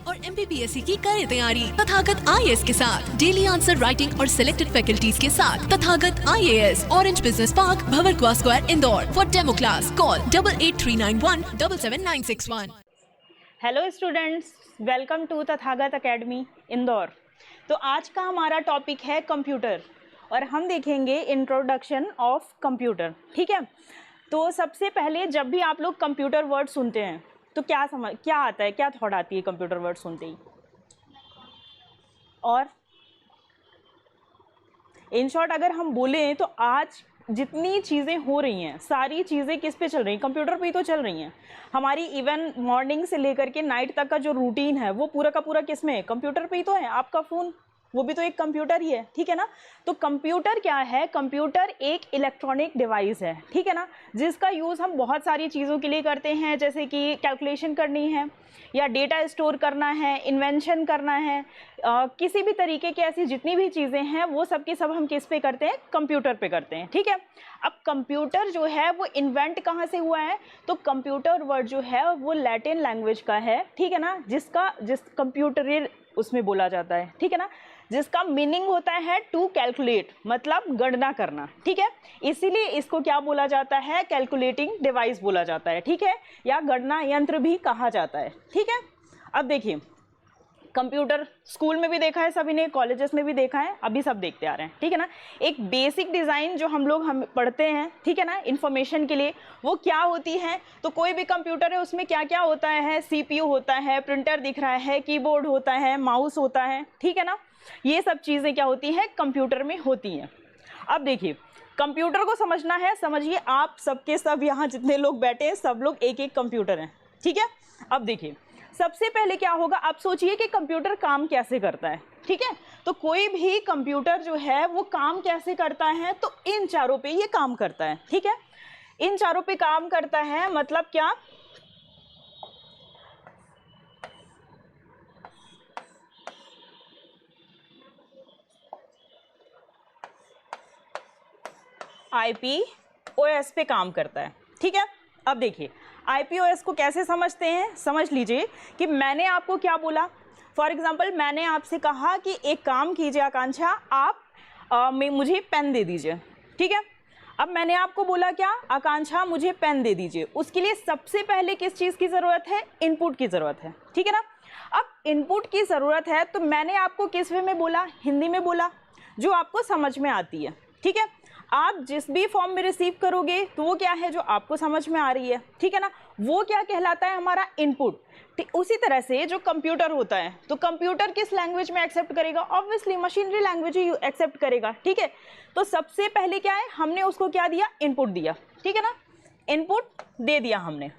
और MPPSC की करें तैयारी तथागत IAS के साथ। डेली आंसर राइटिंग और सिलेक्टेड फैकल्टीज के साथ Tathagat IAS, Orange Business Park, Bhanwarkuan square, Indore. For demo class call 8839177961। Hello students, welcome to Tathagat academy Indore. तो आज का हमारा टॉपिक है कंप्यूटर और हम देखेंगे इंट्रोडक्शन ऑफ कंप्यूटर। ठीक है, तो सबसे पहले जब भी आप लोग कंप्यूटर वर्ड सुनते हैं तो क्या आता है, क्या थॉट आती है कंप्यूटर वर्ड सुनते ही? और इन शॉर्ट अगर हम बोलें तो आज जितनी चीज़ें हो रही हैं सारी चीज़ें किस पे चल रही हैं? कंप्यूटर पे ही तो चल रही हैं। हमारी इवन मॉर्निंग से लेकर के नाइट तक का जो रूटीन है वो पूरा का पूरा किस में है? कंप्यूटर पे ही तो है। आपका फ़ोन वो भी तो एक कंप्यूटर ही है, ठीक है ना। तो कंप्यूटर क्या है? कंप्यूटर एक इलेक्ट्रॉनिक डिवाइस है, ठीक है ना, जिसका यूज़ हम बहुत सारी चीज़ों के लिए करते हैं, जैसे कि कैलकुलेशन करनी है या डेटा स्टोर करना है, इन्वेंशन करना है, किसी भी तरीके की ऐसी जितनी भी चीज़ें हैं वो सब की सब हम किस पे करते हैं? कंप्यूटर पे करते हैं, ठीक है। अब कंप्यूटर जो है वो इन्वेंट कहाँ से हुआ है? तो कंप्यूटर वर्ड जो है वो लैटिन लैंग्वेज का है, ठीक है ना, जिस कंप्यूटर उसमें बोला जाता है, ठीक है ना, जिसका मीनिंग होता है टू कैलकुलेट, मतलब गणना करना, ठीक है। इसीलिए इसको क्या बोला जाता है? कैलकुलेटिंग डिवाइस बोला जाता है, ठीक है, या गणना यंत्र भी कहा जाता है, ठीक है। अब देखिए, कंप्यूटर स्कूल में भी देखा है सभी ने, कॉलेजेस में भी देखा है, अभी सब देखते आ रहे हैं, ठीक है ना। एक बेसिक डिज़ाइन जो हम पढ़ते हैं, ठीक है ना, इंफॉर्मेशन के लिए, वो क्या होती है? तो कोई भी कंप्यूटर है उसमें क्या क्या होता है? CPU होता है, प्रिंटर दिख रहा है, कीबोर्ड होता है, माउस होता है, ठीक है ना। ये सब चीज़ें क्या होती हैं? कंप्यूटर में होती हैं। अब देखिए, कंप्यूटर को समझना है, समझिए आप सबके सब यहाँ जितने लोग बैठे हैं सब लोग एक एक कंप्यूटर हैं, ठीक है। अब देखिए, सबसे पहले क्या होगा, आप सोचिए कि कंप्यूटर काम कैसे करता है, ठीक है। तो कोई भी कंप्यूटर जो है वो काम कैसे करता है? तो इन चारों पे ये काम करता है, ठीक है। इन चारों पे काम करता है मतलब क्या? IPOS पे काम करता है, ठीक है। अब देखिए, IPOS को कैसे समझते हैं? समझ लीजिए कि मैंने आपको क्या बोला। फॉर एग्जाम्पल मैंने आपसे कहा कि एक काम कीजिए आकांक्षा, आप मुझे पेन दे दीजिए, ठीक है। अब मैंने आपको बोला क्या? आकांक्षा मुझे पेन दे दीजिए। उसके लिए सबसे पहले किस चीज़ की ज़रूरत है? इनपुट की ज़रूरत है, ठीक है ना। अब इनपुट की ज़रूरत है तो मैंने आपको किस वे में बोला? हिंदी में बोला, जो आपको समझ में आती है, ठीक है। आप जिस भी फॉर्म में रिसीव करोगे तो वो क्या है? जो आपको समझ में आ रही है, ठीक है ना, वो क्या कहलाता है? हमारा इनपुट। उसी तरह से जो कंप्यूटर होता है, तो कंप्यूटर किस लैंग्वेज में एक्सेप्ट करेगा? ऑब्वियसली मशीनरी लैंग्वेज ही एक्सेप्ट करेगा, ठीक है। तो सबसे पहले क्या है? हमने उसको क्या दिया? इनपुट दिया, ठीक है ना, इनपुट दे दिया हमने।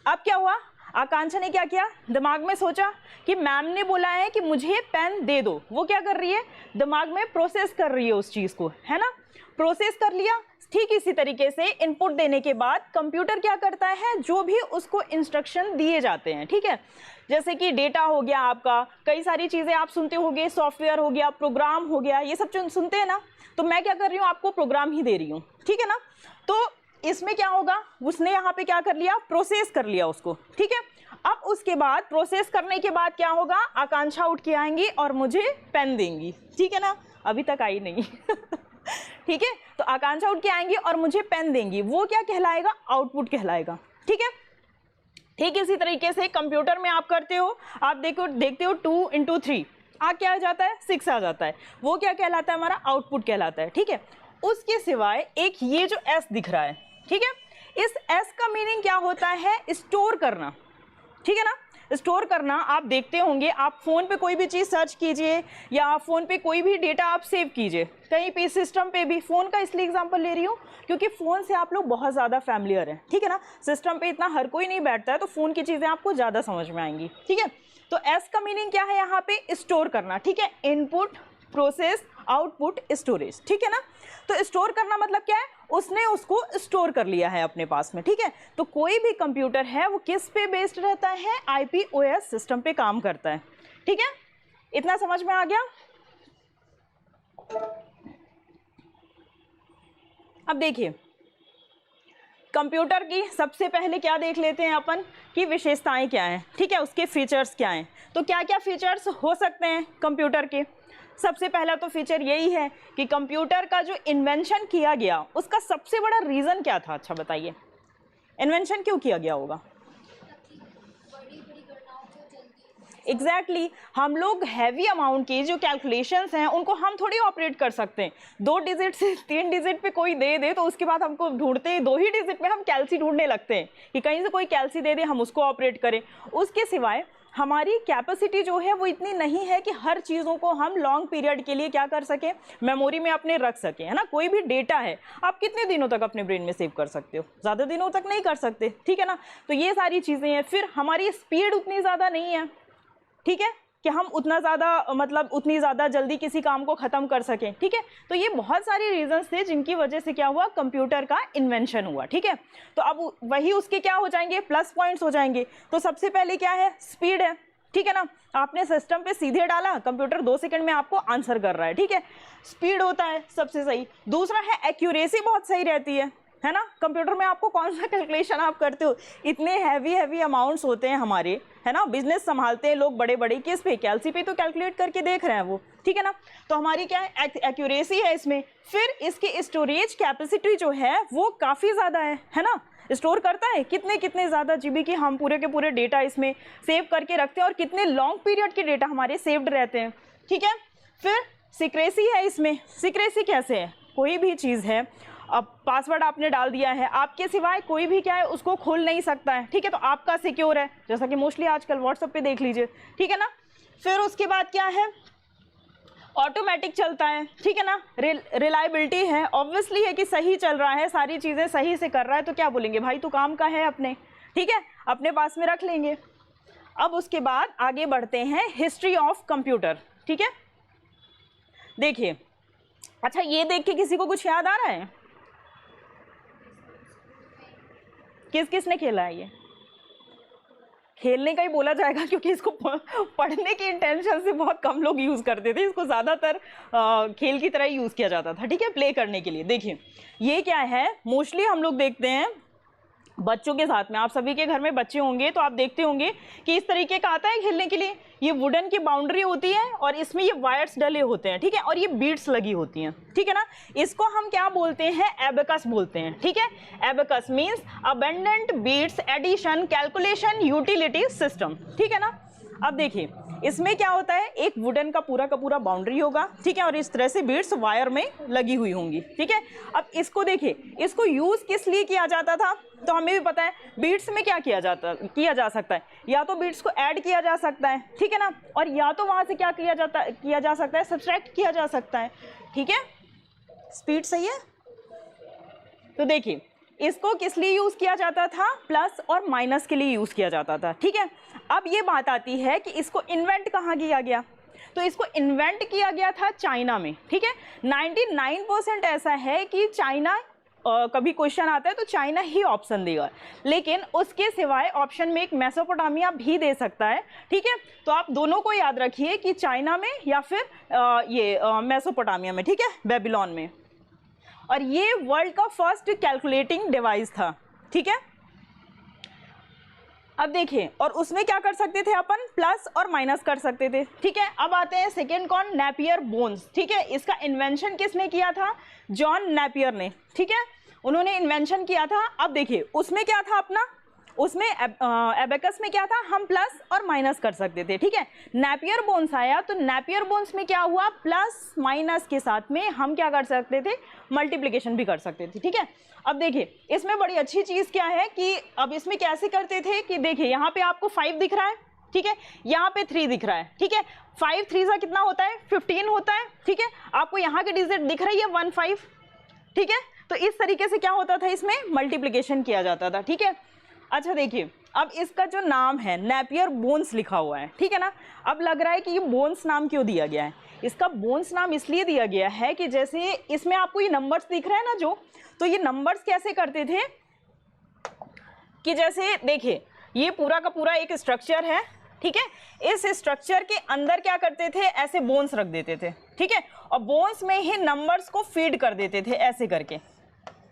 अब क्या हुआ? आकांक्षा ने क्या किया? दिमाग में सोचा कि मैम ने बोला है कि मुझे पेन दे दो। वो क्या कर रही है? दिमाग में प्रोसेस कर रही है उस चीज़ को, है ना, प्रोसेस कर लिया। ठीक इसी तरीके से इनपुट देने के बाद कंप्यूटर क्या करता है? जो भी उसको इंस्ट्रक्शन दिए जाते हैं, ठीक है, जैसे कि डेटा हो गया आपका, कई सारी चीज़ें आप सुनते होंगे, सॉफ्टवेयर हो गया, प्रोग्राम हो गया, ये सब जो सुनते हैं ना, तो मैं क्या कर रही हूँ? आपको प्रोग्राम ही दे रही हूँ, ठीक है ना। तो इसमें क्या होगा? उसने यहाँ पे क्या कर लिया? प्रोसेस कर लिया उसको, ठीक है। अब उसके बाद प्रोसेस करने के बाद क्या होगा? आकांक्षा उठ के आएंगी और मुझे पेन देंगी, ठीक है ना। अभी तक आई नहीं ठीक है, तो आकांक्षा उठ के आएंगी और मुझे पेन देंगी। वो क्या कहलाएगा? आउटपुट कहलाएगा, ठीक है। ठीक इसी तरीके से कंप्यूटर में आप करते हो, आप देखते हो 2 into 3 क्या आ जाता है? 6 आ जाता है। वो क्या कहलाता है? हमारा आउटपुट कहलाता है, ठीक है। उसके सिवाय एक ये जो S दिख रहा है, ठीक है, इस S का मीनिंग क्या होता है? स्टोर करना, ठीक है ना। स्टोर करना आप देखते होंगे, आप फ़ोन पे कोई भी चीज़ सर्च कीजिए या फ़ोन पे कोई भी डेटा आप सेव कीजिए, कहीं पे सिस्टम पे भी। फ़ोन का इसलिए एग्जांपल ले रही हूँ क्योंकि फ़ोन से आप लोग बहुत ज़्यादा फैमिलियर हैं, ठीक है ना। सिस्टम पे इतना हर कोई नहीं बैठता है, तो फ़ोन की चीज़ें आपको ज़्यादा समझ में आएंगी, ठीक है। तो एस का मीनिंग क्या है यहाँ पे? स्टोर करना, ठीक है। इनपुट, प्रोसेस, आउटपुट, स्टोरेज, ठीक है ना। तो स्टोर करना मतलब क्या है? उसने उसको स्टोर कर लिया है अपने पास में, ठीक है। तो कोई भी कंप्यूटर है वो किस पे बेस्ड रहता है? IPOS सिस्टम पे काम करता है, ठीक है। इतना समझ में आ गया? अब देखिए, कंप्यूटर की सबसे पहले क्या देख लेते हैं अपन कि विशेषताएं क्या हैं, ठीक है, उसके फीचर्स क्या हैं। तो क्या क्या फीचर्स हो सकते हैं कंप्यूटर के। सबसे पहला तो फीचर यही है कि कंप्यूटर का जो इन्वेंशन किया गया उसका सबसे बड़ा रीज़न क्या था। अच्छा बताइए, इन्वेंशन क्यों किया गया होगा। एग्जैक्टली हम लोग हैवी अमाउंट की जो कैलकुलेशंस हैं उनको हम थोड़ी ऑपरेट कर सकते हैं। 2 डिजिट से 3 डिजिट पे कोई दे तो उसके बाद हमको ढूंढते हैं 2 ही डिजिट में हम कैल्सी ढूंढने लगते हैं कि कहीं से कोई कैल्सी दे हम उसको ऑपरेट करें। उसके सिवाय हमारी कैपेसिटी जो है वो इतनी नहीं है कि हर चीज़ों को हम लॉन्ग पीरियड के लिए क्या कर सकें, मेमोरी में अपने रख सकें, है ना। कोई भी डेटा है आप कितने दिनों तक अपने ब्रेन में सेव कर सकते हो, ज़्यादा दिनों तक नहीं कर सकते, ठीक है ना। तो ये सारी चीज़ें हैं। फिर हमारी स्पीड उतनी ज़्यादा नहीं है, ठीक है, कि हम उतना ज़्यादा मतलब उतनी ज़्यादा जल्दी किसी काम को ख़त्म कर सकें, ठीक है। तो ये बहुत सारे रीजंस थे जिनकी वजह से क्या हुआ, कंप्यूटर का इन्वेंशन हुआ, ठीक है। तो अब वही उसके क्या हो जाएंगे, प्लस पॉइंट्स हो जाएंगे। तो सबसे पहले क्या है, स्पीड है, ठीक है ना। आपने सिस्टम पे सीधे डाला, कंप्यूटर 2 सेकंड में आपको आंसर कर रहा है, ठीक है, स्पीड होता है सबसे सही। दूसरा है एक्यूरेसी बहुत सही रहती है ना। कंप्यूटर में आपको कौन सा कैलकुलेशन आप करते हो, इतने हैवी अमाउंट्स होते हैं हमारे, है ना। बिजनेस संभालते हैं लोग बड़े बड़े, किस पे, कैल्सी पे तो कैलकुलेट करके देख रहे हैं वो, ठीक है ना। तो हमारी क्या है, एक्यूरेसी है इसमें। फिर इसकी स्टोरेज कैपेसिटी जो है वो काफ़ी ज़्यादा है ना। स्टोर करता है कितने ज़्यादा जीबी की हम पूरे के पूरे डेटा इसमें सेव करके रखते हैं और कितने लॉन्ग पीरियड के डेटा हमारे सेव्ड रहते हैं, ठीक है। फिर सिक्रेसी है इसमें। सिक्रेसी कैसे है, कोई भी चीज़ है, अब पासवर्ड आपने डाल दिया है, आपके सिवाय कोई भी क्या है उसको खोल नहीं सकता है, ठीक है। तो आपका सिक्योर है, जैसा कि मोस्टली आजकल व्हाट्सएप पे देख लीजिए, ठीक है ना। फिर उसके बाद क्या है, ऑटोमेटिक चलता है, ठीक है ना। रिलायबिलिटी है, ऑब्वियसली है कि सही चल रहा है, सारी चीज़ें सही से कर रहा है, तो क्या बोलेंगे भाई तो काम का है अपने, ठीक है, अपने पास में रख लेंगे। अब उसके बाद आगे बढ़ते हैं, हिस्ट्री ऑफ कंप्यूटर, ठीक है। देखिए, अच्छा ये देख के किसी को कुछ याद आ रहा है, किस किस ने खेला है ये। खेलने का ही बोला जाएगा क्योंकि इसको पढ़ने की इंटेंशन से बहुत कम लोग यूज़ करते थे, इसको ज़्यादातर खेल की तरह यूज़ किया जाता था, ठीक है, प्ले करने के लिए। देखिए ये क्या है, मोस्टली हम लोग देखते हैं बच्चों के साथ में, आप सभी के घर में बच्चे होंगे तो आप देखते होंगे कि इस तरीके का आता है खेलने के लिए। ये वुडन की बाउंड्री होती है और इसमें ये वायर्स डले होते हैं, ठीक है, और ये बीड्स लगी होती हैं, ठीक है ना। इसको हम क्या बोलते हैं, एबेकस बोलते हैं, ठीक है। Abacus means abundant beads addition calculation utility system, ठीक है ना। अब देखिए इसमें क्या होता है, एक वुडन का पूरा बाउंड्री होगा, ठीक है, और इस तरह से बीड्स वायर में लगी हुई होंगी, ठीक है। अब इसको देखिए, इसको यूज़ किस लिए किया जाता था, तो हमें भी पता है बीड्स में क्या किया जा सकता है, या तो बीड्स को ऐड किया जा सकता है, ठीक है ना, और या तो वहाँ से क्या किया जा सकता है, सब्ट्रैक्ट किया जा सकता है, ठीक है। स्पीड सही है। तो देखिए इसको किस लिए यूज़ किया जाता था, प्लस और माइनस के लिए यूज़ किया जाता था, ठीक है। अब ये बात आती है कि इसको इन्वेंट कहाँ किया गया, तो इसको इन्वेंट किया गया था चाइना में, ठीक है। 99% ऐसा है कि चाइना, कभी क्वेश्चन आता है तो चाइना ही ऑप्शन देगा, लेकिन उसके सिवाय ऑप्शन में एक मेसोपोटामिया भी दे सकता है, ठीक है। तो आप दोनों को याद रखिए कि चाइना में या फिर ये मेसोपोटामिया में, ठीक है, बेबीलोन में। और ये वर्ल्ड का फर्स्ट कैलकुलेटिंग डिवाइस था, ठीक है। अब देखिए, और उसमें क्या कर सकते थे अपन, प्लस और माइनस कर सकते थे, ठीक है। अब आते हैं सेकेंड कौन, नेपियर बोन्स, ठीक है। इसका इन्वेंशन किसने किया था, जॉन नेपियर ने, ठीक है, उन्होंने इन्वेंशन किया था। अब देखिए उसमें क्या था अपना, उसमें एबेकस में क्या था, हम प्लस और माइनस कर सकते थे, ठीक है। नेपियर बोन्स आया तो नेपियर बोन्स में क्या हुआ, प्लस माइनस के साथ में हम क्या कर सकते थे, मल्टीप्लिकेशन भी कर सकते थे, ठीक है। अब देखिए इसमें बड़ी अच्छी चीज़ क्या है कि अब इसमें कैसे करते थे कि देखिए यहाँ पे आपको 5 दिख रहा है, ठीक है, यहाँ पे 3 दिख रहा है, ठीक है। 5 3 सा कितना होता है, 15 होता है, ठीक है। आपको यहाँ की डिजिट दिख रही है 1 5, ठीक है। तो इस तरीके से क्या होता था, इसमें मल्टीप्लिकेशन किया जाता था, ठीक है। अच्छा देखिए, अब इसका जो नाम है नेपियर बोन्स लिखा हुआ है, ठीक है ना। अब लग रहा है कि ये बोन्स नाम क्यों दिया गया है, इसका बोन्स नाम इसलिए दिया गया है कि जैसे इसमें आपको ये नंबर्स दिख रहे हैं ना जो, तो ये नंबर्स कैसे करते थे कि जैसे देखिए ये पूरा का पूरा एक स्ट्रक्चर है, ठीक है। इस स्ट्रक्चर के अंदर क्या करते थे, ऐसे बोन्स रख देते थे, ठीक है, और बोन्स में ही नंबर्स को फीड कर देते थे, ऐसे करके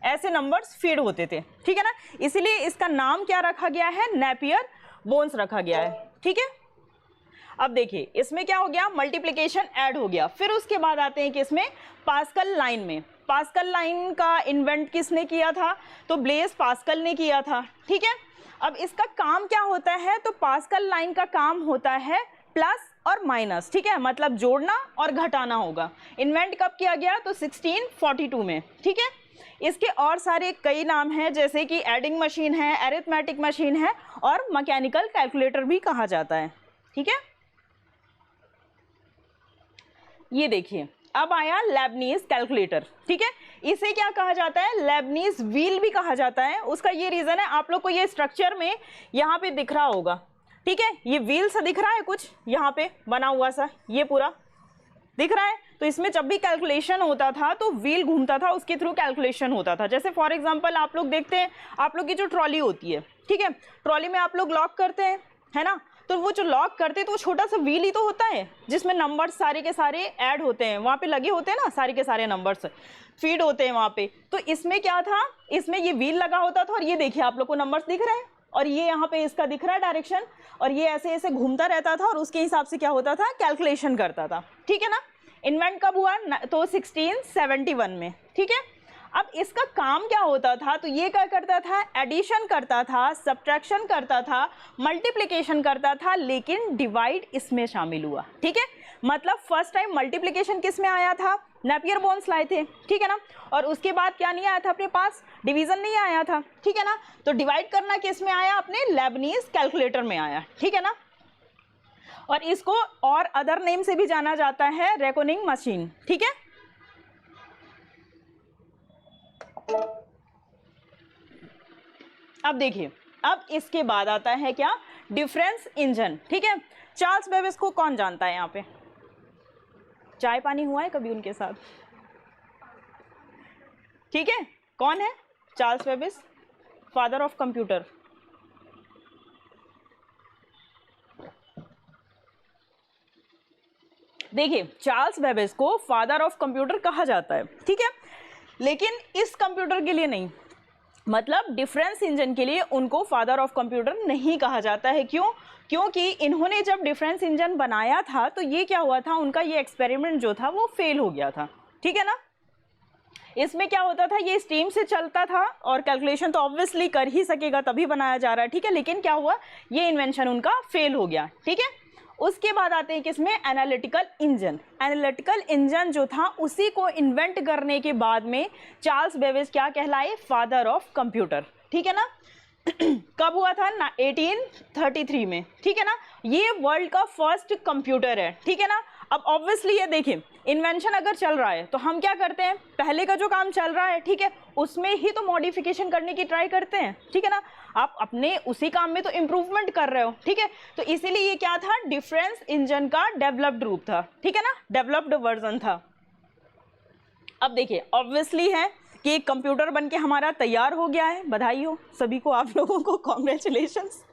ऐसे नंबर्स फीड होते थे, ठीक है ना, इसीलिए इसका नाम क्या रखा गया है, नेपियर बोन्स रखा गया है, ठीक है। अब देखिए इसमें क्या हो गया, मल्टीप्लिकेशन ऐड हो गया। फिर उसके बाद आते हैं कि इसमें पास्कल लाइन में, पास्कल लाइन का इन्वेंट किसने किया था, तो ब्लेज पास्कल ने किया था, ठीक है। अब इसका काम क्या होता है, तो पास्कल लाइन का काम होता है प्लस और माइनस, ठीक है, मतलब जोड़ना और घटाना होगा। इन्वेंट कब किया गया, तो 1642 में, ठीक है। इसके और सारे कई नाम हैं, जैसे कि एडिंग मशीन है, अरिथमेटिक मशीन है और मैकेनिकल कैलकुलेटर भी कहा जाता है, ठीक है। ये देखिए अब आया लेबनीज कैलकुलेटर, ठीक है। इसे क्या कहा जाता है, लेबनीज व्हील भी कहा जाता है। उसका ये रीजन है, आप लोग को ये स्ट्रक्चर में यहाँ पे दिख रहा होगा, ठीक है, ये व्हील सा दिख रहा है कुछ यहाँ पे बना हुआ सा, ये पूरा दिख रहा है। तो इसमें जब भी कैलकुलेशन होता था तो व्हील घूमता था, उसके थ्रू कैलकुलेशन होता था। जैसे फॉर एग्जांपल आप लोग देखते हैं, आप लोग की जो ट्रॉली होती है, ठीक है, ट्रॉली में आप लोग लॉक करते हैं, है ना, तो वो जो लॉक करते हैं तो वो छोटा सा व्हील ही तो होता है जिसमें नंबर्स सारे के सारे ऐड होते हैं, वहाँ पे लगे होते हैं ना, सारे के सारे नंबर्स फीड होते हैं वहाँ पे। तो इसमें क्या था, इसमें ये व्हील लगा होता था और ये देखिए आप लोग को नंबर्स दिख रहे हैं और ये यहाँ पे इसका दिख रहा है डायरेक्शन, और ये ऐसे ऐसे घूमता रहता था और उसके हिसाब से क्या होता था, कैलकुलेशन करता था, ठीक है ना। इन्वेंट कब हुआ, तो 1671 में, ठीक है। अब इसका काम क्या होता था, तो ये क्या करता था, एडिशन करता था, सब्ट्रैक्शन करता था, मल्टीप्लिकेशन करता था, लेकिन डिवाइड इसमें शामिल हुआ, ठीक है। मतलब फर्स्ट टाइम मल्टीप्लिकेशन किस में आया था, नेपियर बोन्स लाए थे, ठीक है ना, और उसके बाद क्या नहीं आया था अपने पास, डिवीजन नहीं आया था, ठीक है ना। तो डिवाइड करना किस में आया, अपने लेबनीज कैलकुलेटर में आया, ठीक है ना। और इसको और अदर नेम से भी जाना जाता है, रेकॉनिंग मशीन, ठीक है। अब देखिए, अब इसके बाद आता है क्या, डिफरेंस इंजन, ठीक है। चार्ल्स बेबेज को कौन जानता है, यहाँ पे चाय पानी हुआ है कभी उनके साथ, ठीक है, कौन है Charles Babbage, father of computer. देखिए चार्ल्स बेबेज को फादर ऑफ कंप्यूटर कहा जाता है, ठीक है, लेकिन इस कंप्यूटर के लिए नहीं, मतलब डिफरेंस इंजन के लिए उनको फादर ऑफ कंप्यूटर नहीं कहा जाता है। क्यों, क्योंकि इन्होंने जब डिफरेंस इंजन बनाया था तो ये क्या हुआ था, उनका ये एक्सपेरिमेंट जो था वो फेल हो गया था, ठीक है ना। इसमें क्या होता था, ये स्टीम से चलता था और कैलकुलेशन तो ऑब्वियसली कर ही सकेगा तभी बनाया जा रहा है, ठीक है, लेकिन क्या हुआ, ये इन्वेंशन उनका फेल हो गया, ठीक है। उसके बाद आते हैं किसमें, एनालिटिकल इंजन। एनालिटिकल इंजन जो था उसी को इन्वेंट करने के बाद में चार्ल्स बेबेज क्या कहलाए, फादर ऑफ कंप्यूटर, ठीक है ना। कब हुआ था ना, 1833 में, ठीक है ना। ये वर्ल्ड का फर्स्ट कंप्यूटर है, ठीक है ना। अब ऑब्वियसली ये देखिए, इन्वेंशन अगर चल रहा है तो हम क्या करते हैं, पहले का जो काम चल रहा है, ठीक है, उसमें ही तो मॉडिफिकेशन करने की ट्राई करते हैं, ठीक है ना। आप अपने उसी काम में तो इम्प्रूवमेंट कर रहे हो, ठीक है। तो इसीलिए ये क्या था, डिफरेंस इंजन का डेवलप्ड रूप था, ठीक है ना, डेवलप्ड वर्जन था। अब देखिए ऑब्वियसली है कि एक कंप्यूटर बन के हमारा तैयार हो गया है, बधाई हो सभी को, आप लोगों को कॉन्ग्रेचुलेशंस,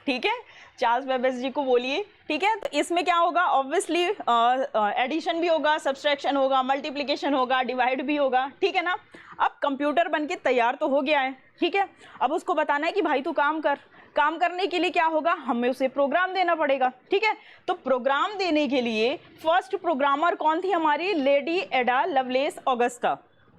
ठीक है, चार्ल्स बेबेज जी को बोलिए, ठीक है। तो इसमें क्या होगा, ऑब्वियसली एडिशन भी होगा, सब्सट्रैक्शन होगा, मल्टीप्लिकेशन होगा, डिवाइड भी होगा, ठीक है ना। अब कंप्यूटर बन के तैयार तो हो गया है, ठीक है। अब उसको बताना है कि भाई तू काम कर, काम करने के लिए क्या होगा, हमें उसे प्रोग्राम देना पड़ेगा, ठीक है। तो प्रोग्राम देने के लिए फर्स्ट प्रोग्रामर कौन थी हमारी, लेडी एडा लवलेस ऑगस्टा,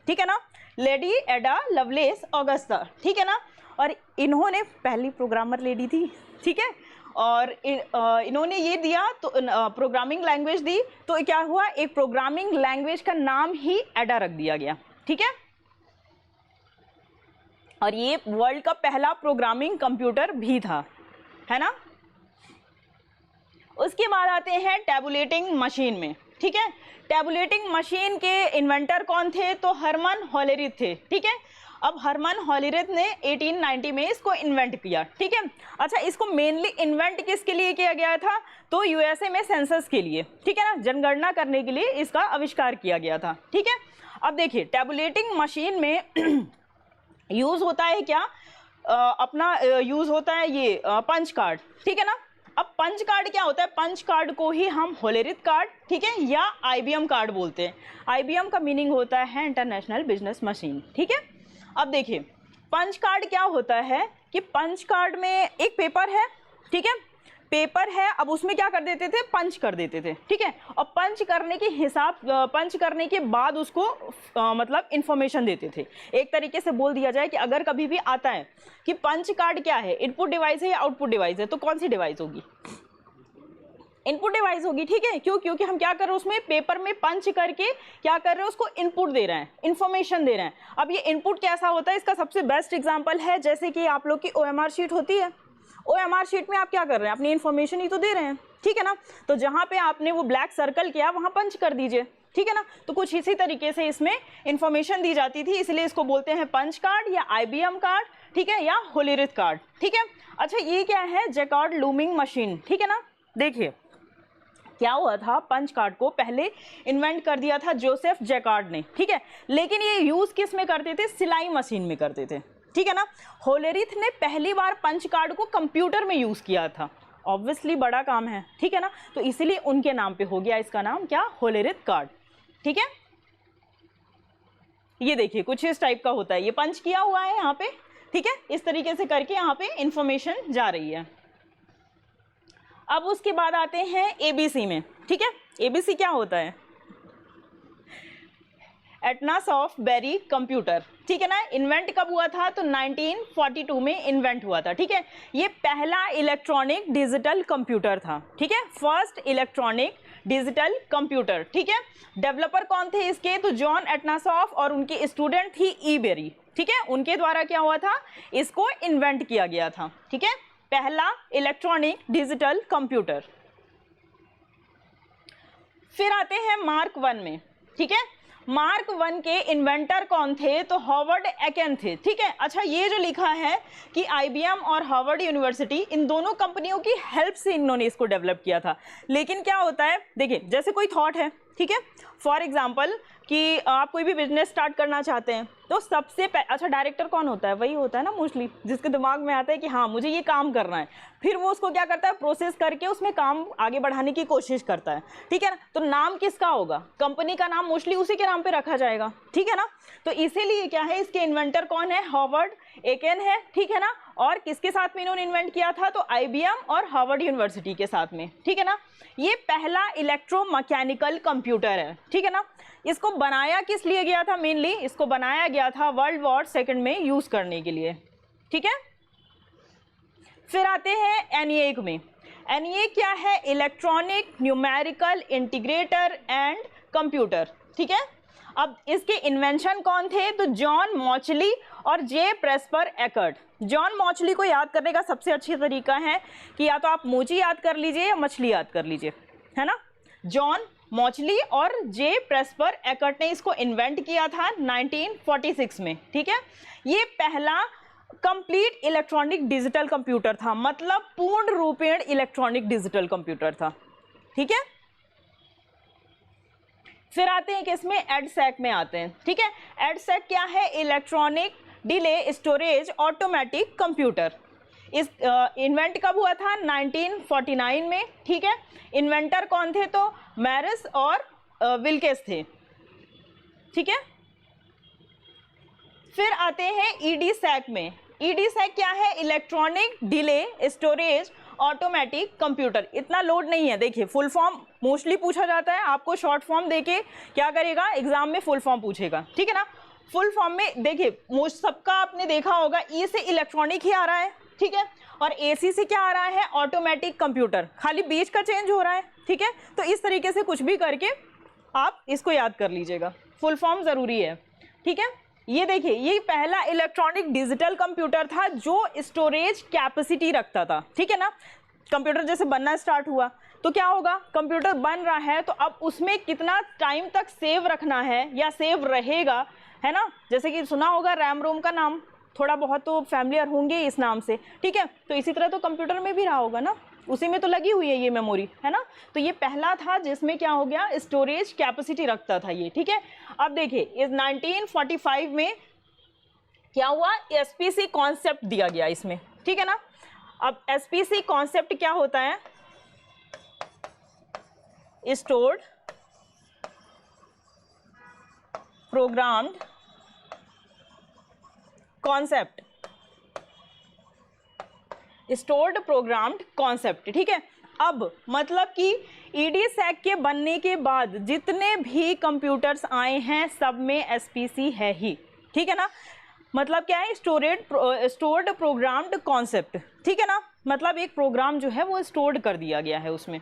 ठीक है ना, लेडी एडा लवलेस ऑगस्टा, ठीक है ना। और इन्होंने पहली प्रोग्रामर लेडी थी, ठीक है, और इन्होंने ये दिया तो प्रोग्रामिंग लैंग्वेज दी, तो क्या हुआ, एक प्रोग्रामिंग लैंग्वेज का नाम ही एडा रख दिया गया, ठीक है। और ये वर्ल्ड का पहला प्रोग्रामिंग कंप्यूटर भी था, है ना। उसके बाद आते हैं टैबुलेटिंग मशीन में, ठीक है। टैबुलेटिंग मशीन के इन्वेंटर कौन थे, तो हरमन होलेरिथ थे, ठीक है। अब हरमन होलेरिथ ने 1890 में इसको इन्वेंट किया, ठीक है। अच्छा, इसको मेनली इन्वेंट किसके लिए किया गया था, तो यूएसए में सेंसस के लिए, ठीक है ना, जनगणना करने के लिए इसका आविष्कार किया गया था, ठीक है। अब देखिए टैबुलेटिंग मशीन में यूज होता है क्या, अपना यूज होता है ये पंच कार्ड, ठीक है ना। अब पंच कार्ड क्या होता है, पंच कार्ड को ही हम होलेरिथ कार्ड, ठीक है, या आईबीएम कार्ड बोलते हैं। आईबीएम का मीनिंग होता है इंटरनेशनल बिजनेस मशीन, ठीक है। अब देखिए पंच कार्ड क्या होता है कि पंच कार्ड में एक पेपर है, ठीक है, पेपर है, अब उसमें क्या कर देते थे, पंच कर देते थे, ठीक है, और पंच करने के बाद उसको मतलब इंफॉर्मेशन देते थे। एक तरीके से बोल दिया जाए कि अगर कभी भी आता है कि पंच कार्ड क्या है, इनपुट डिवाइस है या आउटपुट डिवाइस है, तो कौन सी डिवाइस होगी, इनपुट डिवाइस होगी, ठीक है, क्यों, क्योंकि हम क्या कर रहे हैं उसमें पेपर में पंच करके क्या कर रहे हैं, उसको इनपुट दे रहे हैं, इंफॉर्मेशन दे रहे हैं। अब ये इनपुट कैसा होता है, इसका सबसे बेस्ट एग्जांपल है जैसे कि आप लोग की OMR शीट होती है, OMR शीट में आप क्या कर रहे हैं, अपनी इन्फॉर्मेशन ही तो दे रहे हैं, ठीक है ना, तो जहाँ पे आपने वो ब्लैक सर्कल किया वहाँ पंच कर दीजिए, ठीक है ना, तो कुछ इसी तरीके से इसमें इंफॉर्मेशन दी जाती थी, इसलिए इसको बोलते हैं पंच कार्ड या IBM कार्ड, ठीक है, या होलीरिथ कार्ड, ठीक है। अच्छा ये क्या है, जैकार्ड लूमिंग मशीन, ठीक है ना। देखिए क्या हुआ था, पंच कार्ड को पहले इन्वेंट कर दिया था जोसेफ जैकार्ड ने, ठीक है, लेकिन ये यूज किस में करते थे, सिलाई मशीन में करते थे, ठीक है ना। होलेरिथ ने पहली बार पंच कार्ड को कंप्यूटर में यूज किया था, ऑब्वियसली बड़ा काम है, ठीक है ना, तो इसीलिए उनके नाम पे हो गया इसका नाम क्या, होलेरिथ कार्ड, ठीक है। ये देखिए कुछ इस टाइप का होता है, ये पंच किया हुआ है यहाँ पे, ठीक है, इस तरीके से करके यहाँ पे इंफॉर्मेशन जा रही है। अब उसके बाद आते हैं ABC में, ठीक है, ABC क्या होता है, एटनासॉफ बेरी कंप्यूटर, ठीक है ना। इन्वेंट कब हुआ था, तो 1942 में इन्वेंट हुआ था, ठीक है। ये पहला इलेक्ट्रॉनिक डिजिटल कंप्यूटर था, ठीक है, फर्स्ट इलेक्ट्रॉनिक डिजिटल कंप्यूटर, ठीक है। डेवलपर कौन थे इसके, तो जॉन एटनासॉफ और उनकी स्टूडेंट थी ई बेरी, ठीक है, उनके द्वारा क्या हुआ था, इसको इन्वेंट किया गया था, ठीक है, पहला इलेक्ट्रॉनिक डिजिटल कंप्यूटर। फिर आते हैं मार्क 1 में, ठीक है, मार्क 1 के इन्वेंटर कौन थे, तो हॉवर्ड एकेन थे, ठीक है। अच्छा ये जो लिखा है कि IBM और हार्वर्ड यूनिवर्सिटी, इन दोनों कंपनियों की हेल्प से इन्होंने इसको डेवलप किया था। लेकिन क्या होता है, देखिए जैसे कोई थॉट है, ठीक है, फॉर एग्जाम्पल कि आप कोई भी बिजनेस स्टार्ट करना चाहते हैं, तो सबसे अच्छा डायरेक्टर कौन होता है, वही होता है ना मोस्टली, जिसके दिमाग में आता है कि हाँ मुझे ये काम करना है, फिर वो उसको क्या करता है, प्रोसेस करके उसमें काम आगे बढ़ाने की कोशिश करता है, ठीक है ना। तो नाम किसका होगा, कंपनी का नाम मोस्टली उसी के नाम पे रखा जाएगा, ठीक है ना। तो इसीलिए क्या है, इसके इन्वेंटर कौन है, हॉवर्ड एकेन है, ठीक है ना, और किसके साथ में इन्होंने इन्वेंट किया था, तो IBM और हार्वर्ड यूनिवर्सिटी के साथ में, ठीक है ना। ये पहला इलेक्ट्रोमैकेनिकल कंप्यूटर है, ठीक है ना। इसको बनाया किस लिए गया था, मेनली इसको बनाया गया था वर्ल्ड वॉर सेकंड में यूज करने के लिए, ठीक है। फिर आते हैं ENIAC में, ENIAC क्या है, electronic numerical integrator and computer, ठीक है। अब इसके इन्वेंशन कौन थे, तो जॉन मॉचली और जे प्रेस्पर एकर्ट। जॉन मॉचली को याद करने का सबसे अच्छा तरीका है कि या तो आप मोची याद कर लीजिए या मछली याद कर लीजिए, है ना। जॉन मॉचली और जे प्रेस्पर एकर्ट ने इसको इन्वेंट किया था 1946 में, ठीक है। ये पहला कंप्लीट इलेक्ट्रॉनिक डिजिटल कंप्यूटर था, मतलब पूर्ण रूपेण इलेक्ट्रॉनिक डिजिटल कंप्यूटर था, ठीक है। फिर आते हैं कि इसमें एडसैक में आते हैं, ठीक है। एडसैक क्या है, electronic delay storage automatic computer. इस इन्वेंट कब हुआ था, 1949 में, ठीक है। इन्वेंटर कौन थे, तो मैरिस और विल्केस थे, ठीक है। फिर आते हैं EDSAC में। EDSAC क्या है, electronic delay storage automatic computer. इतना लोड नहीं है, देखिए फुल फॉर्म मोस्टली पूछा जाता है, आपको शॉर्ट फॉर्म देके क्या करेगा, एग्जाम में फुल फॉर्म पूछेगा, ठीक है ना। फुल फॉर्म में देखिए मोस्ट सबका आपने देखा होगा, E से इलेक्ट्रॉनिक ही आ रहा है, ठीक है, और AC से क्या आ रहा है, ऑटोमेटिक कंप्यूटर, खाली बीच का चेंज हो रहा है, ठीक है। तो इस तरीके से कुछ भी करके आप इसको याद कर लीजिएगा, फुल फॉर्म जरूरी है, ठीक है। ये देखिए ये पहला इलेक्ट्रॉनिक डिजिटल कंप्यूटर था जो स्टोरेज कैपेसिटी रखता था, ठीक है ना। कंप्यूटर जैसे बनना स्टार्ट हुआ तो क्या होगा, कंप्यूटर बन रहा है तो अब उसमें कितना टाइम तक सेव रखना है या सेव रहेगा, है ना। जैसे कि सुना होगा रैम रोम का नाम, थोड़ा बहुत तो फैमिलियर होंगे इस नाम से, ठीक है। तो इसी तरह तो कंप्यूटर में भी रहा होगा ना, उसी में तो लगी हुई है ये मेमोरी, है ना। तो ये पहला था जिसमें क्या हो गया, स्टोरेज कैपेसिटी रखता था ये, ठीक है। अब देखिए इस 1945 में क्या हुआ, SPC कॉन्सेप्ट दिया गया इसमें, ठीक है ना। अब SPC कॉन्सेप्ट क्या होता है, stored programmed concept, stored programmed concept, ठीक है। अब मतलब कि EDSAC के बनने के बाद जितने भी कंप्यूटर्स आए हैं सब में SPC है ही, ठीक है ना। मतलब क्या है, स्टोर्ड प्रोग्राम्ड कॉन्सेप्ट, ठीक है ना। मतलब एक प्रोग्राम जो है वो स्टोर्ड कर दिया गया है उसमें।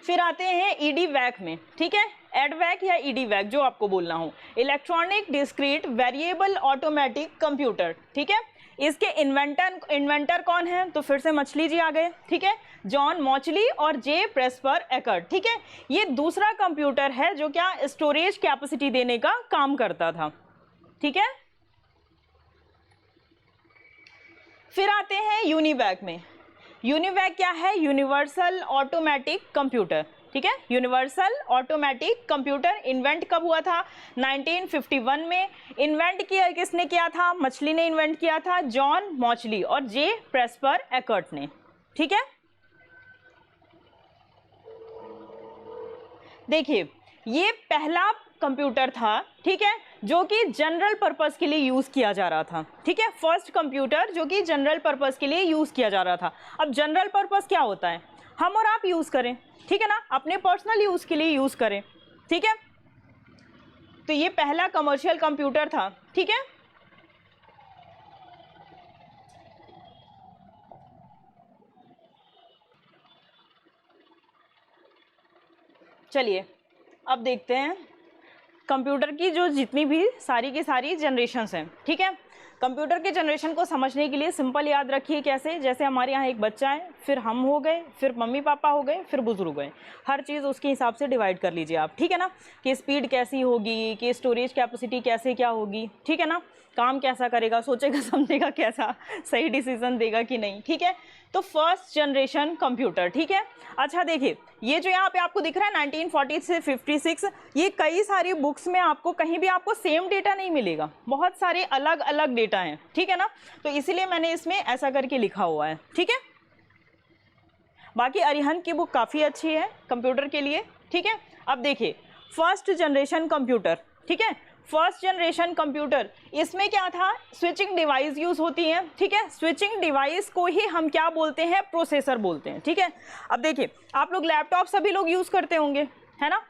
फिर आते हैं EDVAC में, ठीक है। एडवैक या EDVAC जो आपको बोलना हो, electronic discrete variable automatic computer, ठीक है। इसके इन्वेंटर कौन है, तो फिर से मछली जी आ गए, ठीक है, जॉन मॉचली और जे प्रेस्पर एकर्ट, ठीक है। ये दूसरा कंप्यूटर है जो क्या स्टोरेज कैपेसिटी देने का काम करता था, ठीक है। फिर आते हैं यूनिवैक में। यूनिवैक क्या है, यूनिवर्सल ऑटोमेटिक कंप्यूटर, ठीक है। यूनिवर्सल ऑटोमेटिक कंप्यूटर इन्वेंट कब हुआ था, 1951 में। इन्वेंट किया किसने किया था, मछली ने इन्वेंट किया था, जॉन मॉचली और जे प्रेस्पर एकर्ट ने, ठीक है। देखिए ये पहला कंप्यूटर था, ठीक है, जो कि जनरल पर्पस के लिए यूज किया जा रहा था, ठीक है। फर्स्ट कंप्यूटर जो कि जनरल पर्पस के लिए यूज किया जा रहा था। अब जनरल पर्पस क्या होता है, हम और आप यूज करें, ठीक है ना, अपने पर्सनल यूज के लिए यूज करें, ठीक है। तो ये पहला कमर्शियल कंप्यूटर था, ठीक है। चलिए अब देखते हैं कंप्यूटर की जो जितनी भी सारी की सारी जनरेशन्स हैं, ठीक है। कंप्यूटर के जनरेशन को समझने के लिए सिंपल याद रखिए कैसे, जैसे हमारे यहाँ एक बच्चा है, फिर हम हो गए, फिर मम्मी पापा हो गए, फिर बुजुर्ग गए, हर चीज़ उसके हिसाब से डिवाइड कर लीजिए आप, ठीक है ना, कि स्पीड कैसी होगी, कि स्टोरेज कैपेसिटी कैसे क्या होगी, ठीक है ना, काम कैसा करेगा, सोचेगा समझेगा कैसा, सही डिसीजन देगा कि नहीं, ठीक है। तो फर्स्ट जनरेशन कंप्यूटर, ठीक है। अच्छा देखिए ये जो यहाँ पे आपको दिख रहा है 1940 से 56, ये कई सारी बुक्स में आपको कहीं भी आपको सेम डेटा नहीं मिलेगा, बहुत सारे अलग अलग डेटा हैं, ठीक है ना। तो इसीलिए मैंने इसमें ऐसा करके लिखा हुआ है, ठीक है। बाकी अरिहंत की बुक काफ़ी अच्छी है कंप्यूटर के लिए, ठीक है। अब देखिए फर्स्ट जनरेशन कंप्यूटर, ठीक है। फर्स्ट जनरेशन कंप्यूटर, इसमें क्या था, स्विचिंग डिवाइस यूज होती हैं, ठीक है। स्विचिंग डिवाइस को ही हम क्या बोलते हैं, प्रोसेसर बोलते हैं, ठीक है। अब देखिए आप लोग लैपटॉप सभी लोग यूज करते होंगे, है ना।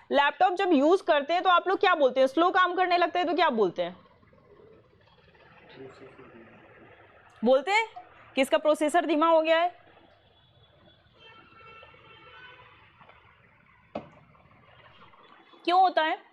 लैपटॉप जब यूज करते हैं तो आप लोग क्या बोलते हैं, स्लो काम करने लगते हैं तो क्या बोलते हैं, बोलते हैं कि इसका प्रोसेसर धीमा हो गया है। क्यों होता है,